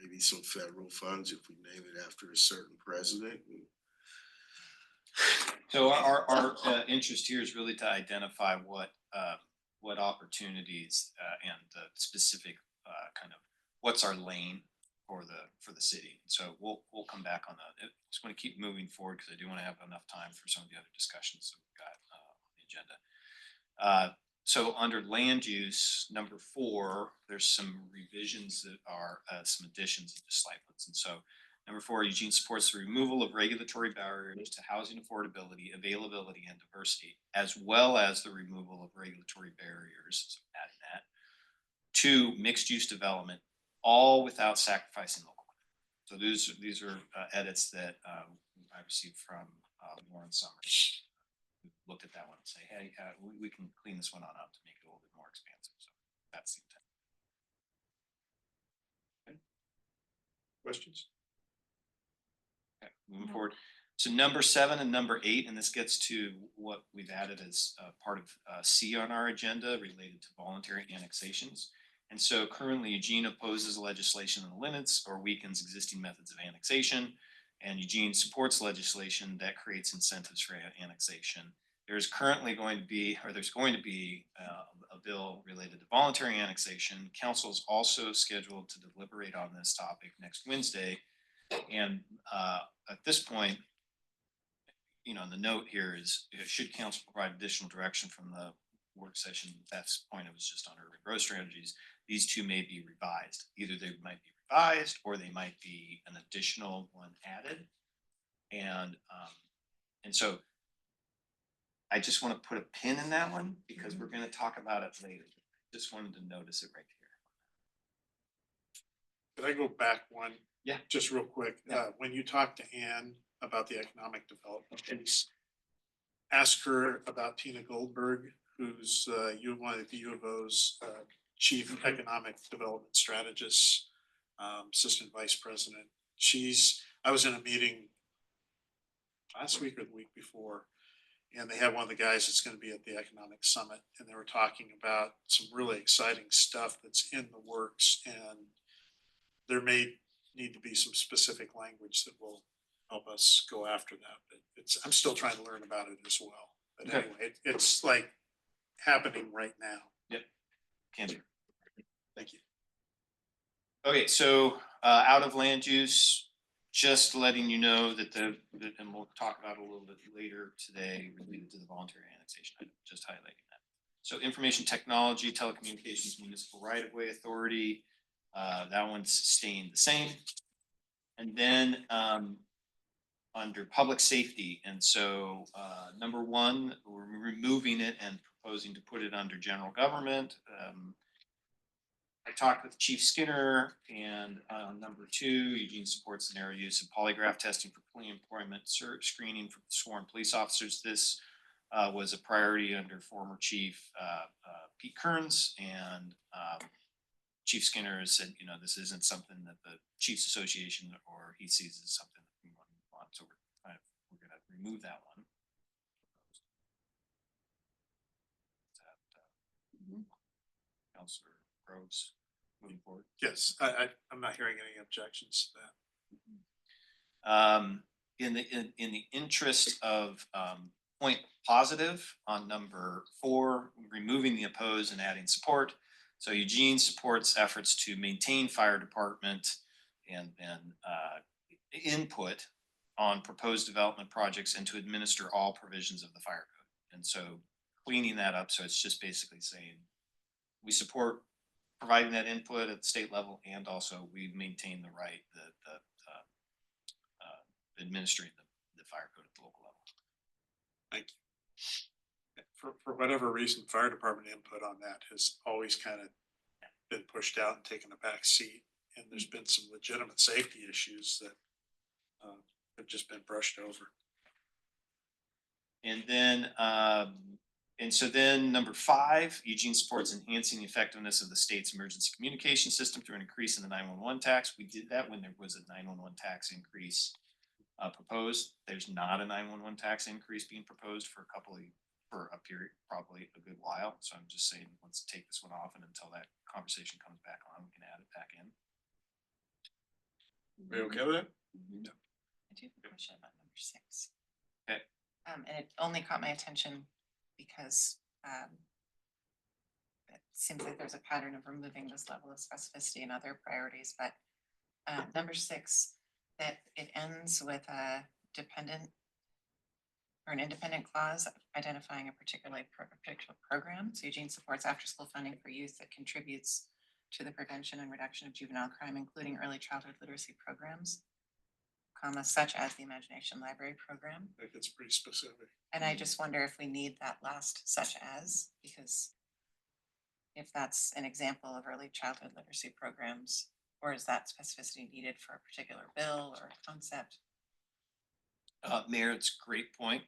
maybe some federal funds if we name it after a certain president. So our interest here is really to identify what opportunities and the specific kind of what's our lane for the city. So we'll come back on that. I just want to keep moving forward, because I do want to have enough time for some of the other discussions that we've got on the agenda. So under land use, number 4, there's some revisions that are some additions and just slight ones. And so number 4, Eugene supports the removal of regulatory barriers to housing affordability, availability, and diversity, as well as the removal of regulatory barriers, so adding that, to mixed use development, all without sacrificing local. So these are edits that I received from Lauren Summers. We looked at that one and say, hey, we can clean this one on up to make it a little bit more expansive. So that's the intent. questions? Okay, moving forward. So number 7 and number 8, and this gets to what we've added as part of C on our agenda related to voluntary annexations. And so currently Eugene opposes legislation that limits or weakens existing methods of annexation, and Eugene supports legislation that creates incentives for annexation. There's going to be a bill related to voluntary annexation. Council is also scheduled to deliberate on this topic next Wednesday. And at this point, the note here is, should council provide additional direction from the work session? That's the point. It was just on urban growth strategies. These 2 may be revised. Either they might be revised or they might be an additional one added. And so I just want to put a pin in that one, because we're going to talk about it later. Just wanted to notice it right here. Could I go back one? Yeah. Just real quick. Yeah. When you talk to Ann about the economic development piece, ask her about Tina Goldberg, who's one of the U of O's chief economic development strategists, assistant vice president. I was in a meeting last week or the week before, And they have one of the guys that's gonna be at the Economic Summit, and they were talking about some really exciting stuff that's in the works, and there may need to be some specific language that will help us go after that, but I'm still trying to learn about it as well. But Okay. anyway, it's like happening right now. Can do. Thank you. Okay, so out of land use, just letting you know that and we'll talk about it a little bit later today related to the voluntary annexation, I'm just highlighting that. So information technology, telecommunications, municipal right of way authority, that one's staying the same. And then under public safety, and so number one, we're removing it and proposing to put it under general government. I talked with Chief Skinner, and number two, Eugene supports the narrow use of polygraph testing for pre-employment screening for sworn police officers. This was a priority under former Chief Pete Kearns, and Chief Skinner has said, you know, this isn't something that the Chiefs Association or he sees as something that we want. So we're going to remove that one. Councilor Groves, moving forward. Yes, I'm not hearing any objections to that. In the interest of point positive on number 4, removing the oppose and adding support. So Eugene supports efforts to maintain fire department and input on proposed development projects and to administer all provisions of the fire code. And so cleaning that up, so it's just basically saying we support providing that input at the state level, and also we maintain the right, administering the fire code at the local level. Thank you. For whatever reason, fire department input on that has always kind of been pushed out and taken a back seat. And there's been some legitimate safety issues that have just been brushed over. And then, so then number 5, Eugene supports enhancing the effectiveness of the state's emergency communication system through an increase in the 911 tax. We did that when there was a 911 tax increase proposed. There's not a 911 tax increase being proposed for a period, probably a good while. So I'm just saying, let's take this one off, and until that conversation comes back on, we can add it back in. Are you okay with that? I do have a question about number 6. Okay. And it only caught my attention because it seems like there's a pattern of removing this level of specificity in other priorities, but number 6, that it ends with a dependent or an independent clause identifying a particular program. So Eugene supports after-school funding for youth that contributes to the prevention and reduction of juvenile crime, including early childhood literacy programs, such as the Imagination Library Program. I think it's pretty specific. And I just wonder if we need that last "such as," because if that's an example of early childhood literacy programs, or is that specificity needed for a particular bill or concept? Mayor, it's a great point.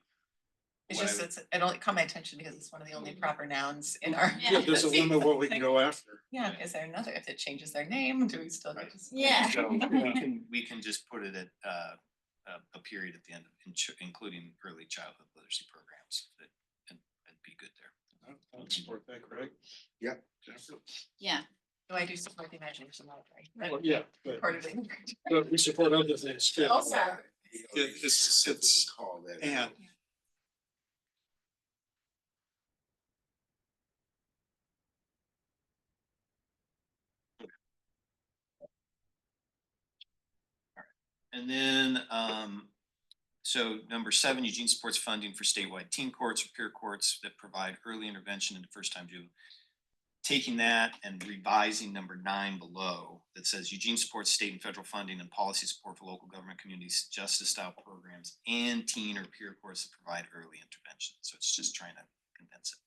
It's What I just, it only caught my attention because it's one of the only proper nouns in our. Yeah. There's a limit what we can go after. Yeah, is there another, if it changes their name, do we still get to? Yeah. So we can just put it at a period at the end of including early childhood literacy programs. And be good there. I would support that, Greg. Yep. Jennifer? Yeah, No, I do support the Imagination Library. Well, yeah, but Part of it. we support other things too. Also. It's Call that. and And then, so number 7, Eugene supports funding for statewide teen courts or peer courts that provide early intervention into first-time juvenile. Taking that and revising number 9 below that says Eugene supports state and federal funding and policy support for local government communities, justice style programs, and teen or peer courts that provide early intervention. So it's just trying to condense it.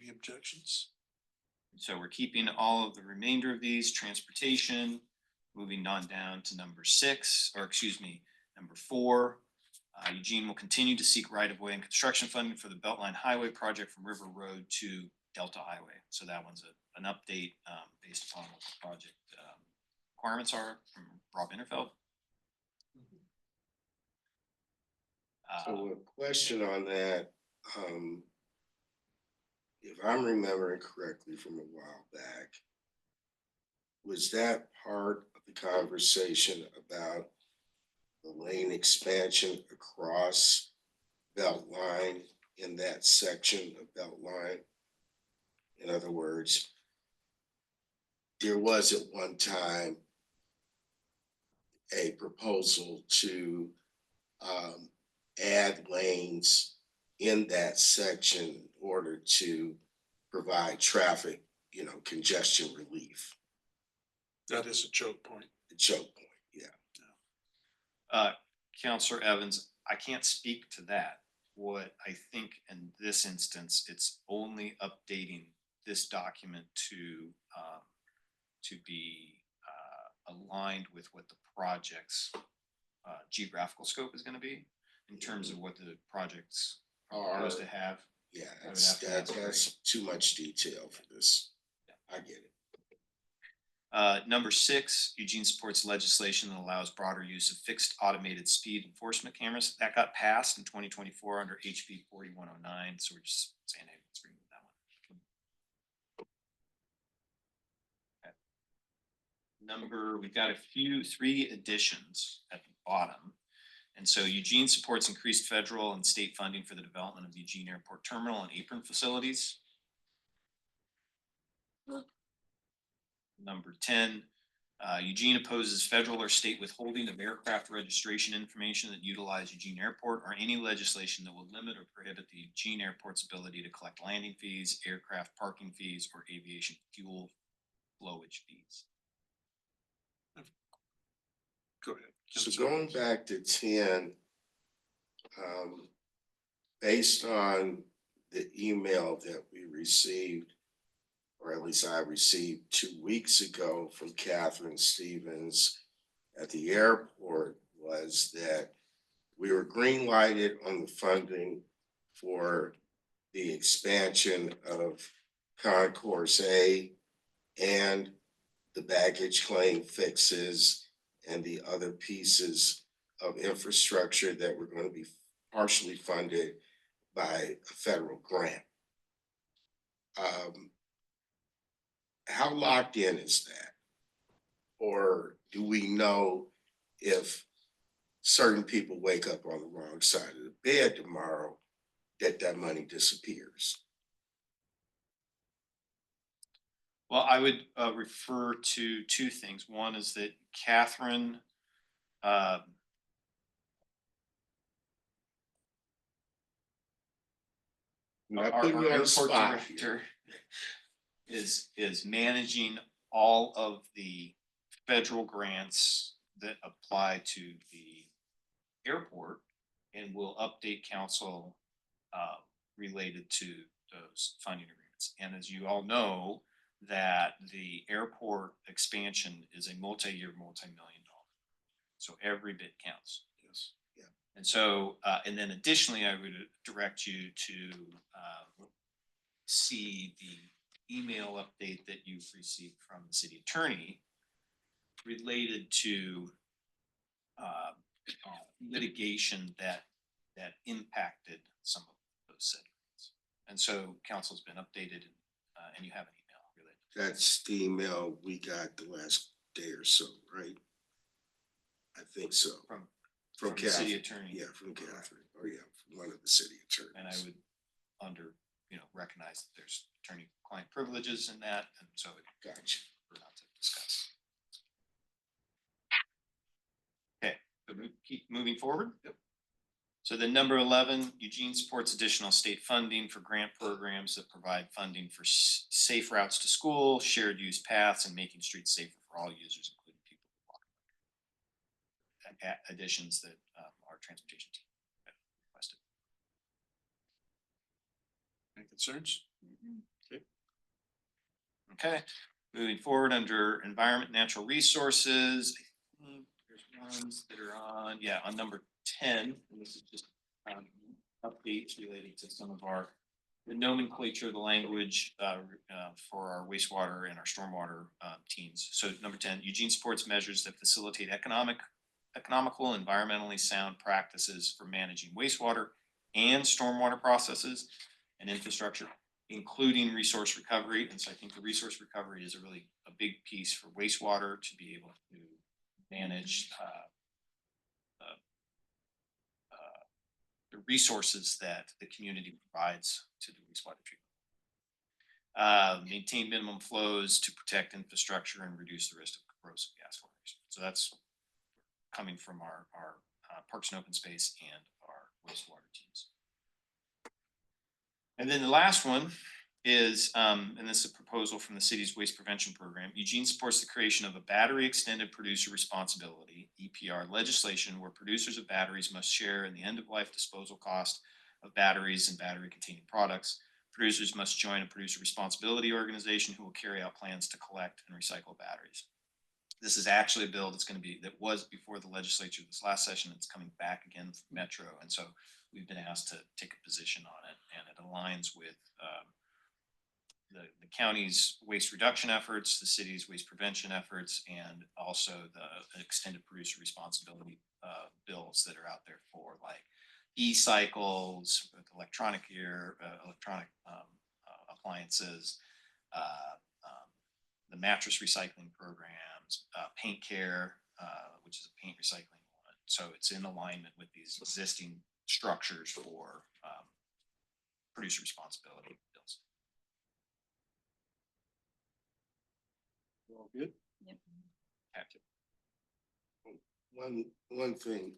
any objections? So we're keeping all of the remainder of these, transportation, moving on down to number 6, or excuse me, number 4. Eugene will continue to seek right-of-way and construction funding for the Beltline Highway project from River Road to Delta Highway. So that one's an update based upon what the project requirements are from Rob Interfeld. So a question on that, if I'm remembering correctly from a while back, was that part of the conversation about the lane expansion across Beltline in that section of Beltline? In other words, there was at one time a proposal to add lanes in that section in order to provide traffic, congestion relief. That is a choke point. The choke point, yeah. Counselor Evans, I can't speak to that. What I think in this instance, it's only updating this document to be aligned with what the project's geographical scope is gonna be in terms of what the project's proposed to have. Yeah, I would have to ask that's too much detail for this. I get it. Number 6, Eugene supports legislation that allows broader use of fixed automated speed enforcement cameras. That got passed in 2024 under HB 4109. So we're just saying, hey, let's remove that one. Okay. We've got 3 additions at the bottom. And so Eugene supports increased federal and state funding for the development of Eugene Airport Terminal and apron facilities. Number 10, Eugene opposes federal or state withholding of aircraft registration information that utilize Eugene Airport or any legislation that will limit or prohibit the Eugene Airport's ability to collect landing fees, aircraft parking fees, or aviation fuel flowage fees. Go ahead. So going back to 10, based on the email that we received, or at least I received 2 weeks ago from Catherine Stevens at the airport, was that we were green lighted on the funding for the expansion of Concourse A and the baggage claim fixes and the other pieces of infrastructure that were going to be partially funded by a federal grant. How locked in is that? Or do we know if certain people wake up on the wrong side of the bed tomorrow that money disappears? Well, I would refer to 2 things. One is that Catherine Not our putting you on the airport spot here. director is managing all of the federal grants that apply to the airport and will update council related to those funding agreements. And as you all know, that the airport expansion is a multi-year, multi-million dollar. So every bit counts. Yes. Yeah. And so, and then additionally, I would direct you to see the email update that you've received from the city attorney related to litigation that impacted some of those settlements. And so council's been updated and you have an email related. That's the email we got the last day or so, right? I think so. From the city Catherine. attorney. Yeah, from Catherine. Oh, yeah, from one of the city attorneys. And I would recognize that there's attorney-client privileges in that, and so Gotcha. we're not to discuss. Okay, so keep moving forward. Yep. So then number 11, Eugene supports additional state funding for grant programs that provide funding for safe routes to school, shared use paths, and making streets safer for all users, including people who walk. Additions that our transportation team requested. Any concerns? Okay, moving forward under environment, natural resources. I think there's ones that are on number 10. And this is just updates related to some of our the nomenclature, the language for our wastewater and our stormwater teams. So number 10, Eugene supports measures that facilitate economical, environmentally sound practices for managing wastewater and stormwater processes and infrastructure, including resource recovery. And so I think the resource recovery is a big piece for wastewater to be able to manage the resources that the community provides to the wastewater treatment. Maintain minimum flows to protect infrastructure and reduce the risk of corrosive gas formation. So that's coming from our Parks and Open Space and our wastewater teams. And then the last one is, and this is a proposal from the city's waste prevention program. Eugene supports the creation of a battery extended producer responsibility, EPR legislation, where producers of batteries must share in the end-of-life disposal cost of batteries and battery containing products. Producers must join a producer responsibility organization who will carry out plans to collect and recycle batteries. This is actually a bill that was before the legislature this last session. It's coming back again from Metro. And so we've been asked to take a position on it, and it aligns with the county's waste reduction efforts, the city's waste prevention efforts, and also the extended producer responsibility bills that are out there for like e-cycles, electronic appliances, the mattress recycling programs, paint care, which is a paint recycling one. So it's in alignment with these existing structures for producer responsibility bills. All good? Yep. Happy. One thing,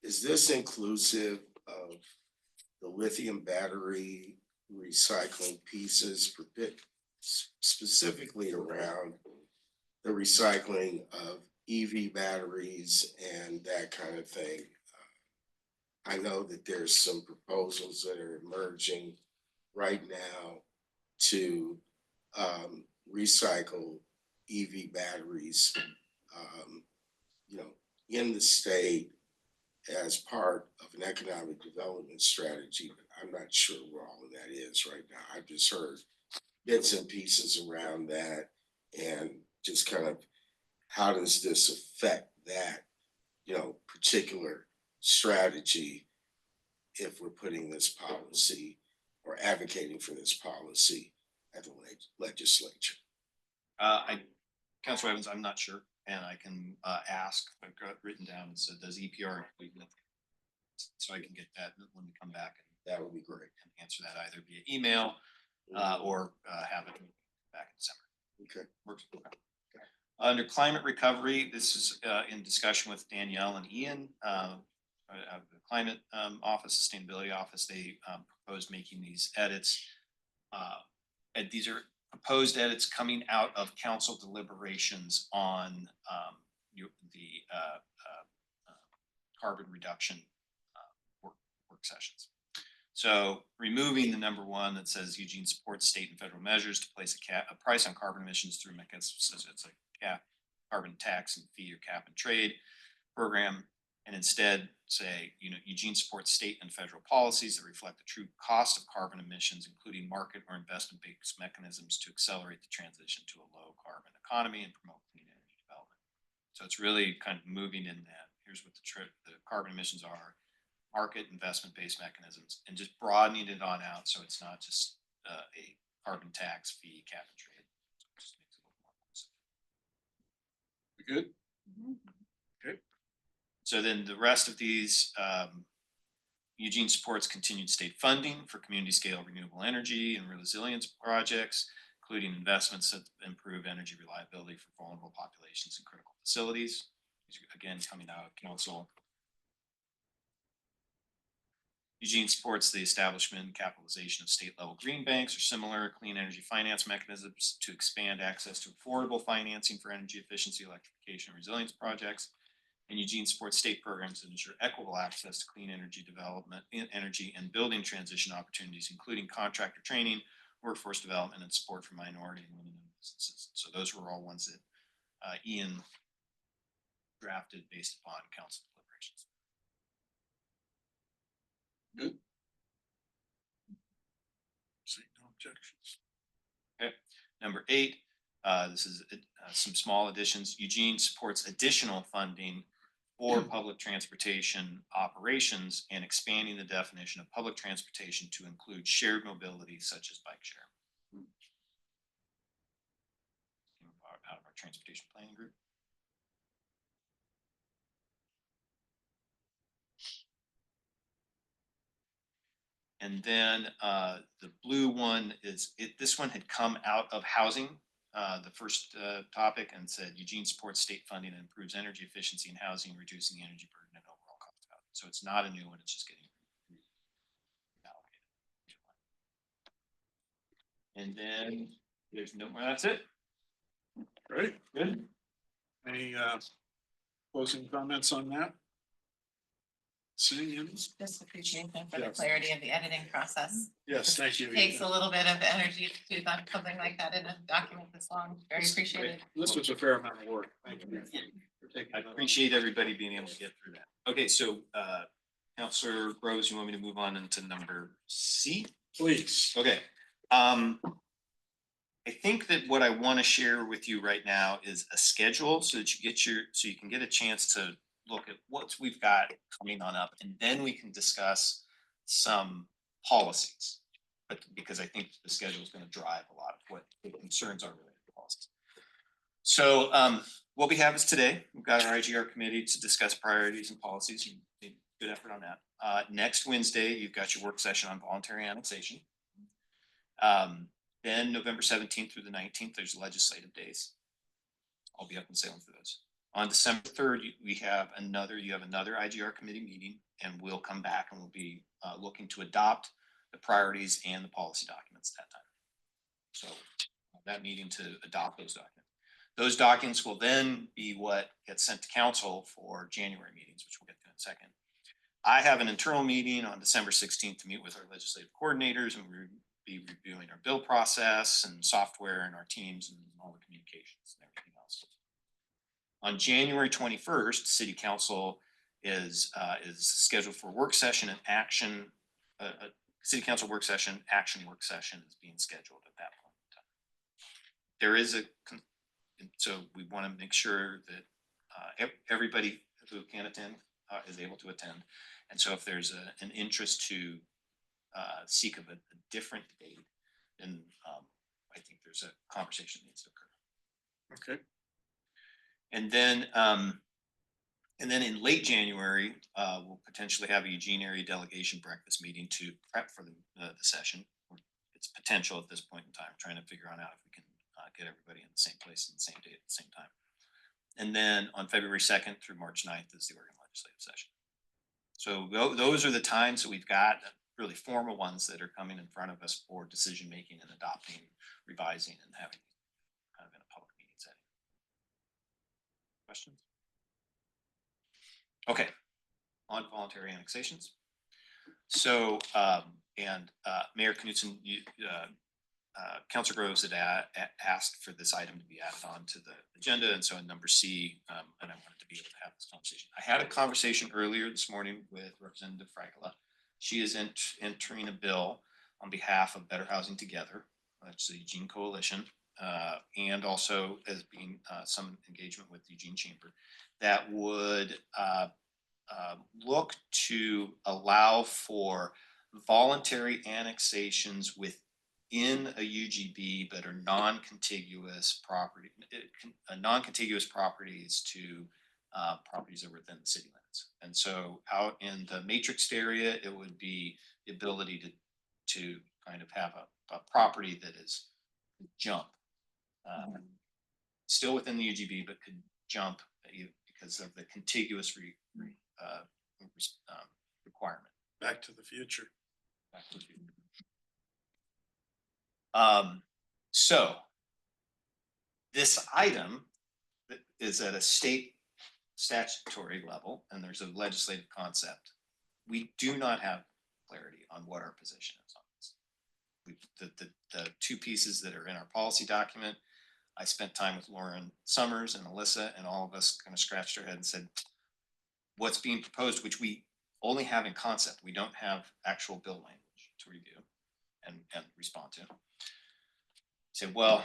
is this inclusive of the lithium battery recycling pieces, specifically around the recycling of EV batteries and that kind of thing? I know that there's some proposals that are emerging right now to recycle EV batteries, in the state as part of an economic development strategy. But I'm not sure where all of that is right now. I've just heard bits and pieces around that, and just kind of how does this affect that, particular strategy if we're putting this policy or advocating for this policy at the legislature? Councilor Evans, I'm not sure, and I can ask. I've got written down. So does EPR include lithium? So I can get that when we come back, and That would be great. and answer that either via email or have it back in December. Okay. Works. Okay. Under climate recovery, this is in discussion with Danielle and Ian of the climate office, sustainability office. They proposed making these edits. And these are proposed edits coming out of council deliberations on the carbon reduction work sessions. So removing the number 1 that says Eugene supports state and federal measures to place a price on carbon emissions through mechanisms. It's a cap, carbon tax and fee or cap and trade program, and instead say, Eugene supports state and federal policies that reflect the true cost of carbon emissions, including market or investment-based mechanisms to accelerate the transition to a low carbon economy and promote clean energy development. So it's really kind of moving in that. Here's what the carbon emissions are, market investment-based mechanisms, and just broadening it on out so it's not just a carbon tax, fee, cap and trade. So it just makes it a little more inclusive. We good? Mhm. So then the rest of these, Eugene supports continued state funding for community scale renewable energy and resilience projects, including investments that improve energy reliability for vulnerable populations and critical facilities. These are, again, coming out of council. Eugene supports the establishment and capitalization of state level green banks or similar clean energy finance mechanisms to expand access to affordable financing for energy efficiency, electrification, and resilience projects. And Eugene supports state programs that ensure equitable access to clean energy development, energy and building transition opportunities, including contractor training, workforce development, and support for minority and women-owned businesses. So those were all ones that Ian drafted based upon council deliberations. Good. objections. Number 8, this is some small additions. Eugene supports additional funding for public transportation operations and expanding the definition of public transportation to include shared mobility such as bike share. Out of our transportation planning group. And then the blue one is, this one had come out of housing, the first topic, and said Eugene supports state funding and improves energy efficiency in housing, reducing the energy burden and overall cost of housing. So it's not a new one, it's just getting allocated. And then there's no more, that's it. Right? Good. Any closing comments on that? Seeing any? Just appreciation for the Yes. clarity of the editing process. Yes, thank you. Takes a little bit of energy to do something like that in a document this long. Very appreciated. This was a fair amount of work. Thank you for taking I that on. appreciate everybody being able to get through that. Okay, so Counselor Rose, you want me to move on into number C? Please. Okay. I think that what I want to share with you right now is a schedule so that you can get a chance to look at what we've got coming on up, and then we can discuss some policies. But because I think the schedule is going to drive a lot of what the concerns are related to policies. So what we have is today, we've got our IGR committee to discuss priorities and policies. You made good effort on that. Next Wednesday, you've got your work session on voluntary annexation. Then November 17th through the 19th, there's legislative days. I'll be up in Salem for those. On December 3rd, you have another IGR committee meeting, and we'll come back and we'll be looking to adopt the priorities and the policy documents at that time. So that meeting to adopt those documents. Those documents will then be what gets sent to council for January meetings, which we'll get to in a second. I have an internal meeting on December 16th to meet with our legislative coordinators, and we'll be reviewing our bill process and software and our teams and all the communications and everything else. On January 21st, City Council is scheduled for work session and action. City Council work session, action work session is being scheduled at that point in time. There is so we want to make sure that everybody who can attend is able to attend. And so if there's an interest to seek a different date, then I think there's a conversation that needs to occur. Okay. And then in late January, we'll potentially have a Eugene area delegation breakfast meeting to prep for the session. It's potential at this point in time, trying to figure out if we can get everybody in the same place and the same date at the same time. And then on February 2nd through March 9th is the Oregon legislative session. So those are the times that we've got, really formal ones that are coming in front of us for decision making and adopting, revising, and having kind of in a public meeting setting. Questions? Okay, on voluntary annexations. So, Mayor Knudsen, Councilor Groves had asked for this item to be added on to the agenda, and so in number C, and I wanted to be able to have this conversation. I had a conversation earlier this morning with Representative Fragola. She is entering a bill on behalf of Better Housing Together, that's the Eugene Coalition, and also as being some engagement with the Eugene Chamber, that would look to allow for voluntary annexations within a UGB that are non-contiguous property, non-contiguous properties to properties that are within the city limits. And so out in the matrixed area, it would be the ability to kind of have a property that is jump, still within the UGB, but could jump because of the contiguous requirement. Back to the future. So this item is at a state statutory level, and there's a legislative concept. We do not have clarity on what our position is on this. The two pieces that are in our policy document, I spent time with Lauren Summers and Alyssa, and all of us kind of scratched our head and said, what's being proposed, which we only have in concept. We don't have actual bill language to review. and respond to. Say, well,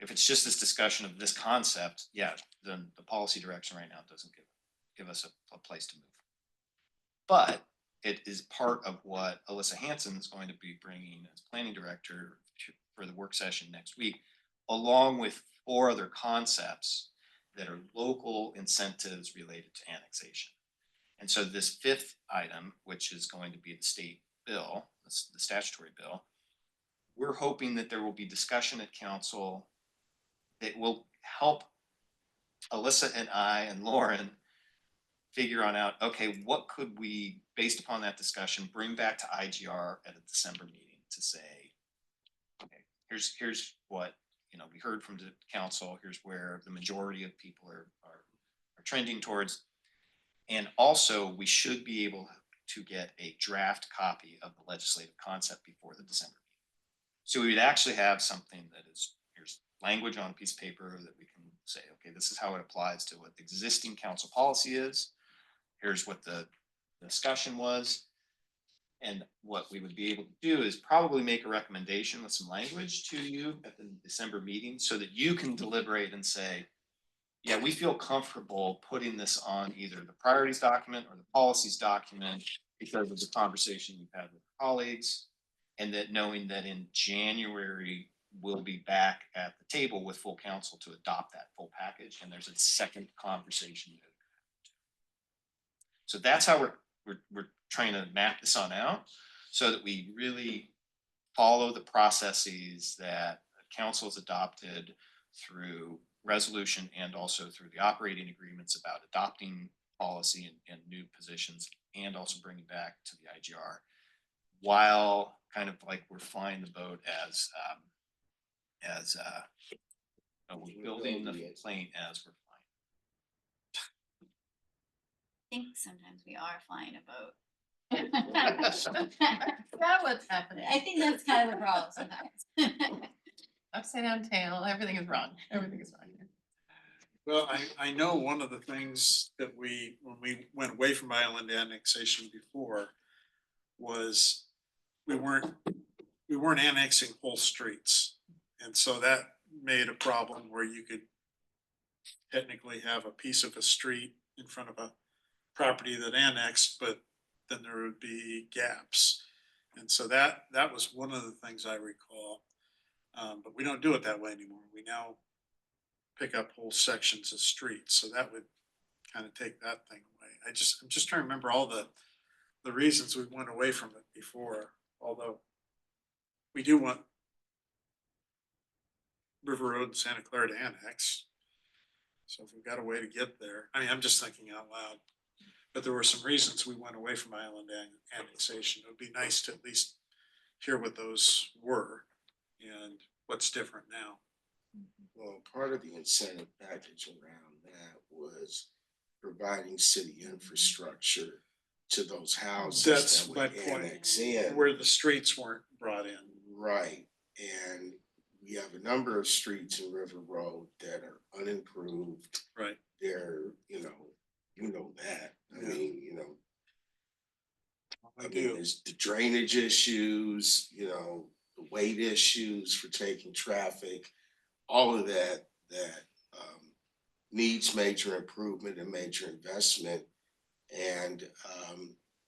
if it's just this discussion of this concept, yeah, then the policy direction right now doesn't give us a place to move. But it is part of what Alyssa Hanson is going to be bringing as planning director for the work session next week, along with 4 other concepts that are local incentives related to annexation. And so this 5th item, which is going to be the state bill, the statutory bill, we're hoping that there will be discussion at council that will help Alyssa and I and Lauren figure on out, okay, what could we, based upon that discussion, bring back to IGR at a December meeting to say, okay, here's what, we heard from the council, here's where the majority of people are trending towards. And also, we should be able to get a draft copy of the legislative concept before the December meeting. So we would actually have something that is, here's language on a piece of paper that we can say, okay, this is how it applies to what the existing council policy is. Here's what the discussion was. And what we would be able to do is probably make a recommendation with some language to you at the December meeting so that you can deliberate and say, yeah, we feel comfortable putting this on either the priorities document or the policies document because of the conversation you've had with colleagues. And that knowing that in January, we'll be back at the table with full council to adopt that full package. And there's a second conversation. So that's how we're trying to map this on out so that we really follow the processes that council has adopted through resolution and also through the operating agreements about adopting policy and new positions and also bringing back to the IGR while kind of like we're flying the boat as we're building the plane as we're flying. I think sometimes we are flying a boat. Is that what's happening? I think that's kind of the problem sometimes. Upside down tail, everything is wrong. Everything is wrong. Well, I know one of the things that when we went away from island annexation before was we weren't annexing whole streets. And so that made a problem where you could technically have a piece of a street in front of a property that annexed, but then there would be gaps. And so that was one of the things I recall. But we don't do it that way anymore. We now pick up whole sections of streets. So that would kind of take that thing away. I'm just trying to remember all the reasons we went away from it before, although we do want River Road and Santa Clara to annex. So if we've got a way to get there, I mean, I'm just thinking out loud. But there were some reasons we went away from island annexation. It would be nice to at least hear what those were and what's different now. Well, part of the incentive package around that was providing city infrastructure to those houses That's that my would point, annex in. where the streets weren't brought in. Right, and we have a number of streets in River Road that are unimproved. Right. They're, you know that. I Yeah. mean, I do. there's the drainage issues, the weight issues for taking traffic, all of that needs major improvement and major investment. And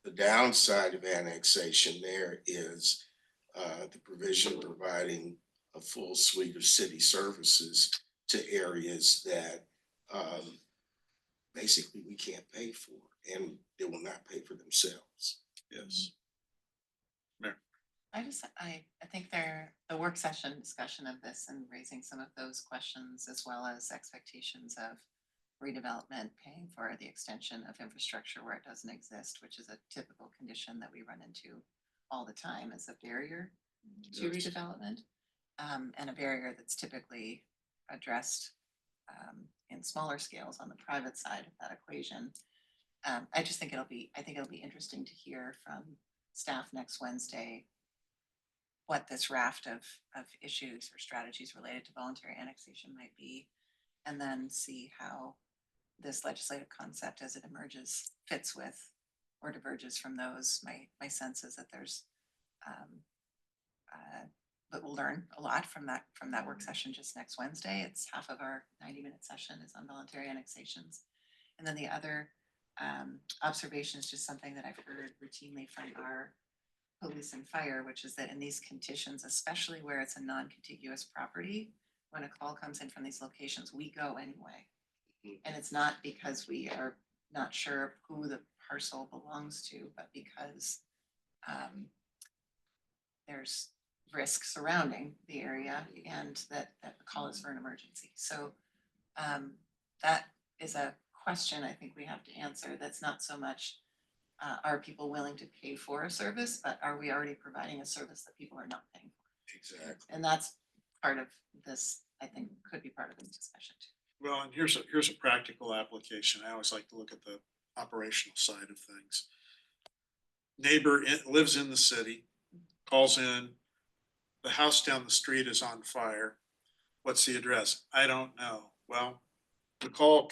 the downside of annexation there is the provision of providing a full suite of city services to areas that basically we can't pay for, and they will not pay for themselves. Yes. I think the work session discussion of this and raising some of those questions as well as expectations of redevelopment paying for the extension of infrastructure where it doesn't exist, which is a typical condition that we run into all the time as a barrier to redevelopment. And a barrier that's typically addressed in smaller scales on the private side of that equation. I think it'll be interesting to hear from staff next Wednesday what this raft of issues or strategies related to voluntary annexation might be, and then see how this legislative concept as it emerges fits with or diverges from those. My sense is that there's But we'll learn a lot from that work session just next Wednesday. It's half of our 90-minute session is on voluntary annexations. And then the other observation is just something that I've heard routinely from our police and fire, which is that in these conditions, especially where it's a non-contiguous property, when a call comes in from these locations, we go anyway. And it's not because we are not sure who the parcel belongs to, but because there's risk surrounding the area and that the call is for an emergency. So that is a question I think we have to answer. That's not so much are people willing to pay for a service, but are we already providing a service that people are not paying for? Exactly. And that's part of this, I think, could be part of this discussion too. Well, and here's a practical application. I always like to look at the operational side of things. Neighbor lives in the city, calls in, the house down the street is on fire. What's the address? I don't know. Well, the call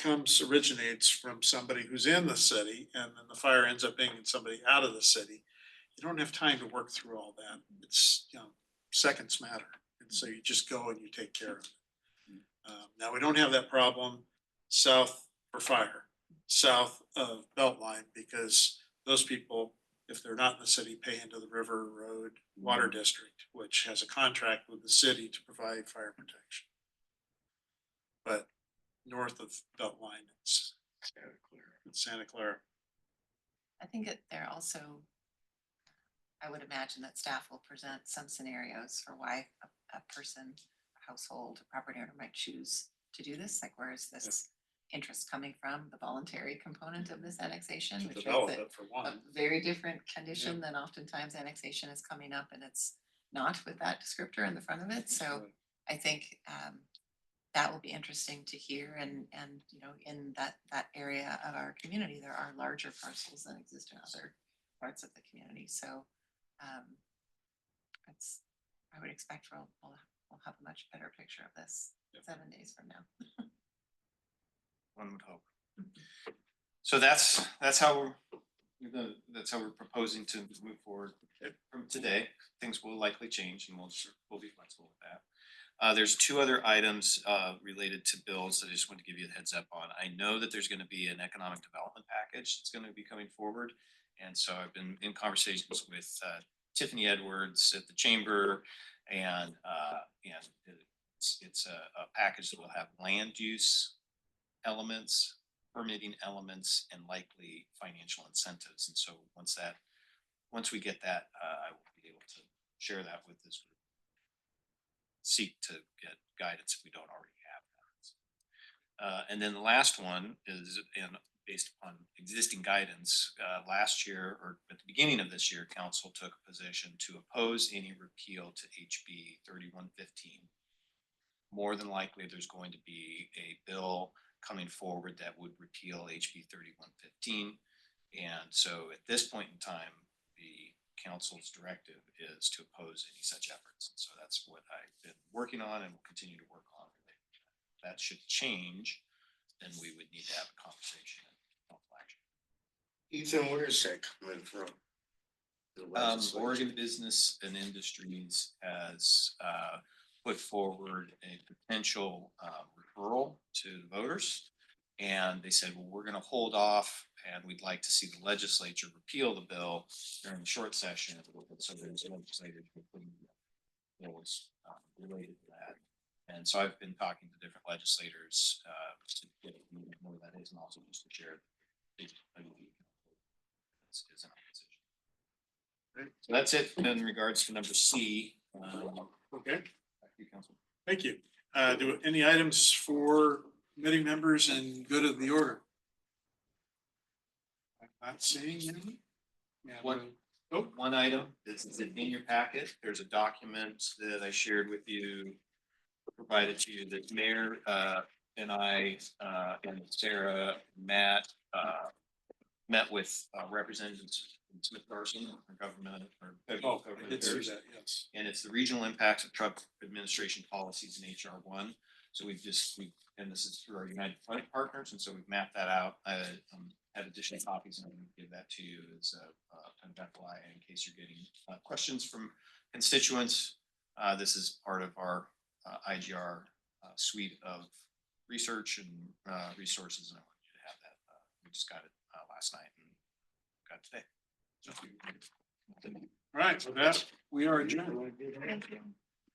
originates from somebody who's in the city, and then the fire ends up being somebody out of the city. You don't have time to work through all that. It's, seconds matter. And so you just go and you take care of it. Now, we don't have that problem south of Beltline, because those people, if they're not in the city, pay into the River Road Water District, which has a contract with the city to provide fire protection. But north of Beltline, it's Santa Clara. I think they're also, I would imagine that staff will present some scenarios for why a person, a household, a property owner might choose to do this. Like, where is this interest coming from? The voluntary component of this annexation, To which makes develop it it for a one. very different condition than oftentimes annexation is coming up and it's not with that descriptor in the front of it. So I think that will be interesting to hear. And in that area of our community, there are larger parcels than exist in other parts of the community. So I would expect we'll have a much better picture of this 7 days from now. One would hope. So that's how we're proposing to move forward from today. Things will likely change, and we'll be flexible with that. There's two other items related to bills that I just want to give you a heads up on. I know that there's going to be an economic development package that's going to be coming forward, and so I've been in conversations with Tiffany Edwards at the chamber, and it's a package that will have land use elements, permitting elements, and likely financial incentives. And so once we get that, I will be able to share that with this group. Seek to get guidance if we don't already have that. And then the last one is, and based upon existing guidance, last year or at the beginning of this year, council took a position to oppose any repeal to HB 3115. More than likely, there's going to be a bill coming forward that would repeal HB 3115. And so at this point in time, the council's directive is to oppose any such efforts. And so that's what I've been working on and will continue to work on. That should change, then we would need to have a conversation. Ethan, where is that coming from? The legislature? Oregon Business and Industries has put forward a potential referral to the voters. And they said, well, we're going to hold off and we'd like to see the legislature repeal the bill during the short session. So there's legislators putting bills related to that. And so I've been talking to different legislators to get more of that is, and also just to share is in opposition. Right. So that's it in regards to number C. Okay, Back to you, Council. thank you. Do any items for committee members and good of the order? I'm not seeing any. Yeah, One item is in your packet. There's a document that I shared with you, provided to you, that Mayor and I and Sarah, Matt met with representatives from Smith Carson, our government, or federal I government did see affairs. that, yes. And it's the regional impacts of Trump administration policies in HR1. So and this is through our United Front partners, and so we've mapped that out. I had additional copies, and I'm going to give that to you as a kind of FYI, in case you're getting questions from constituents. This is part of our IGR suite of research and resources, and I want you to have that. We just got it last night and got it today. All right, with that, we are adjourned. Thank you.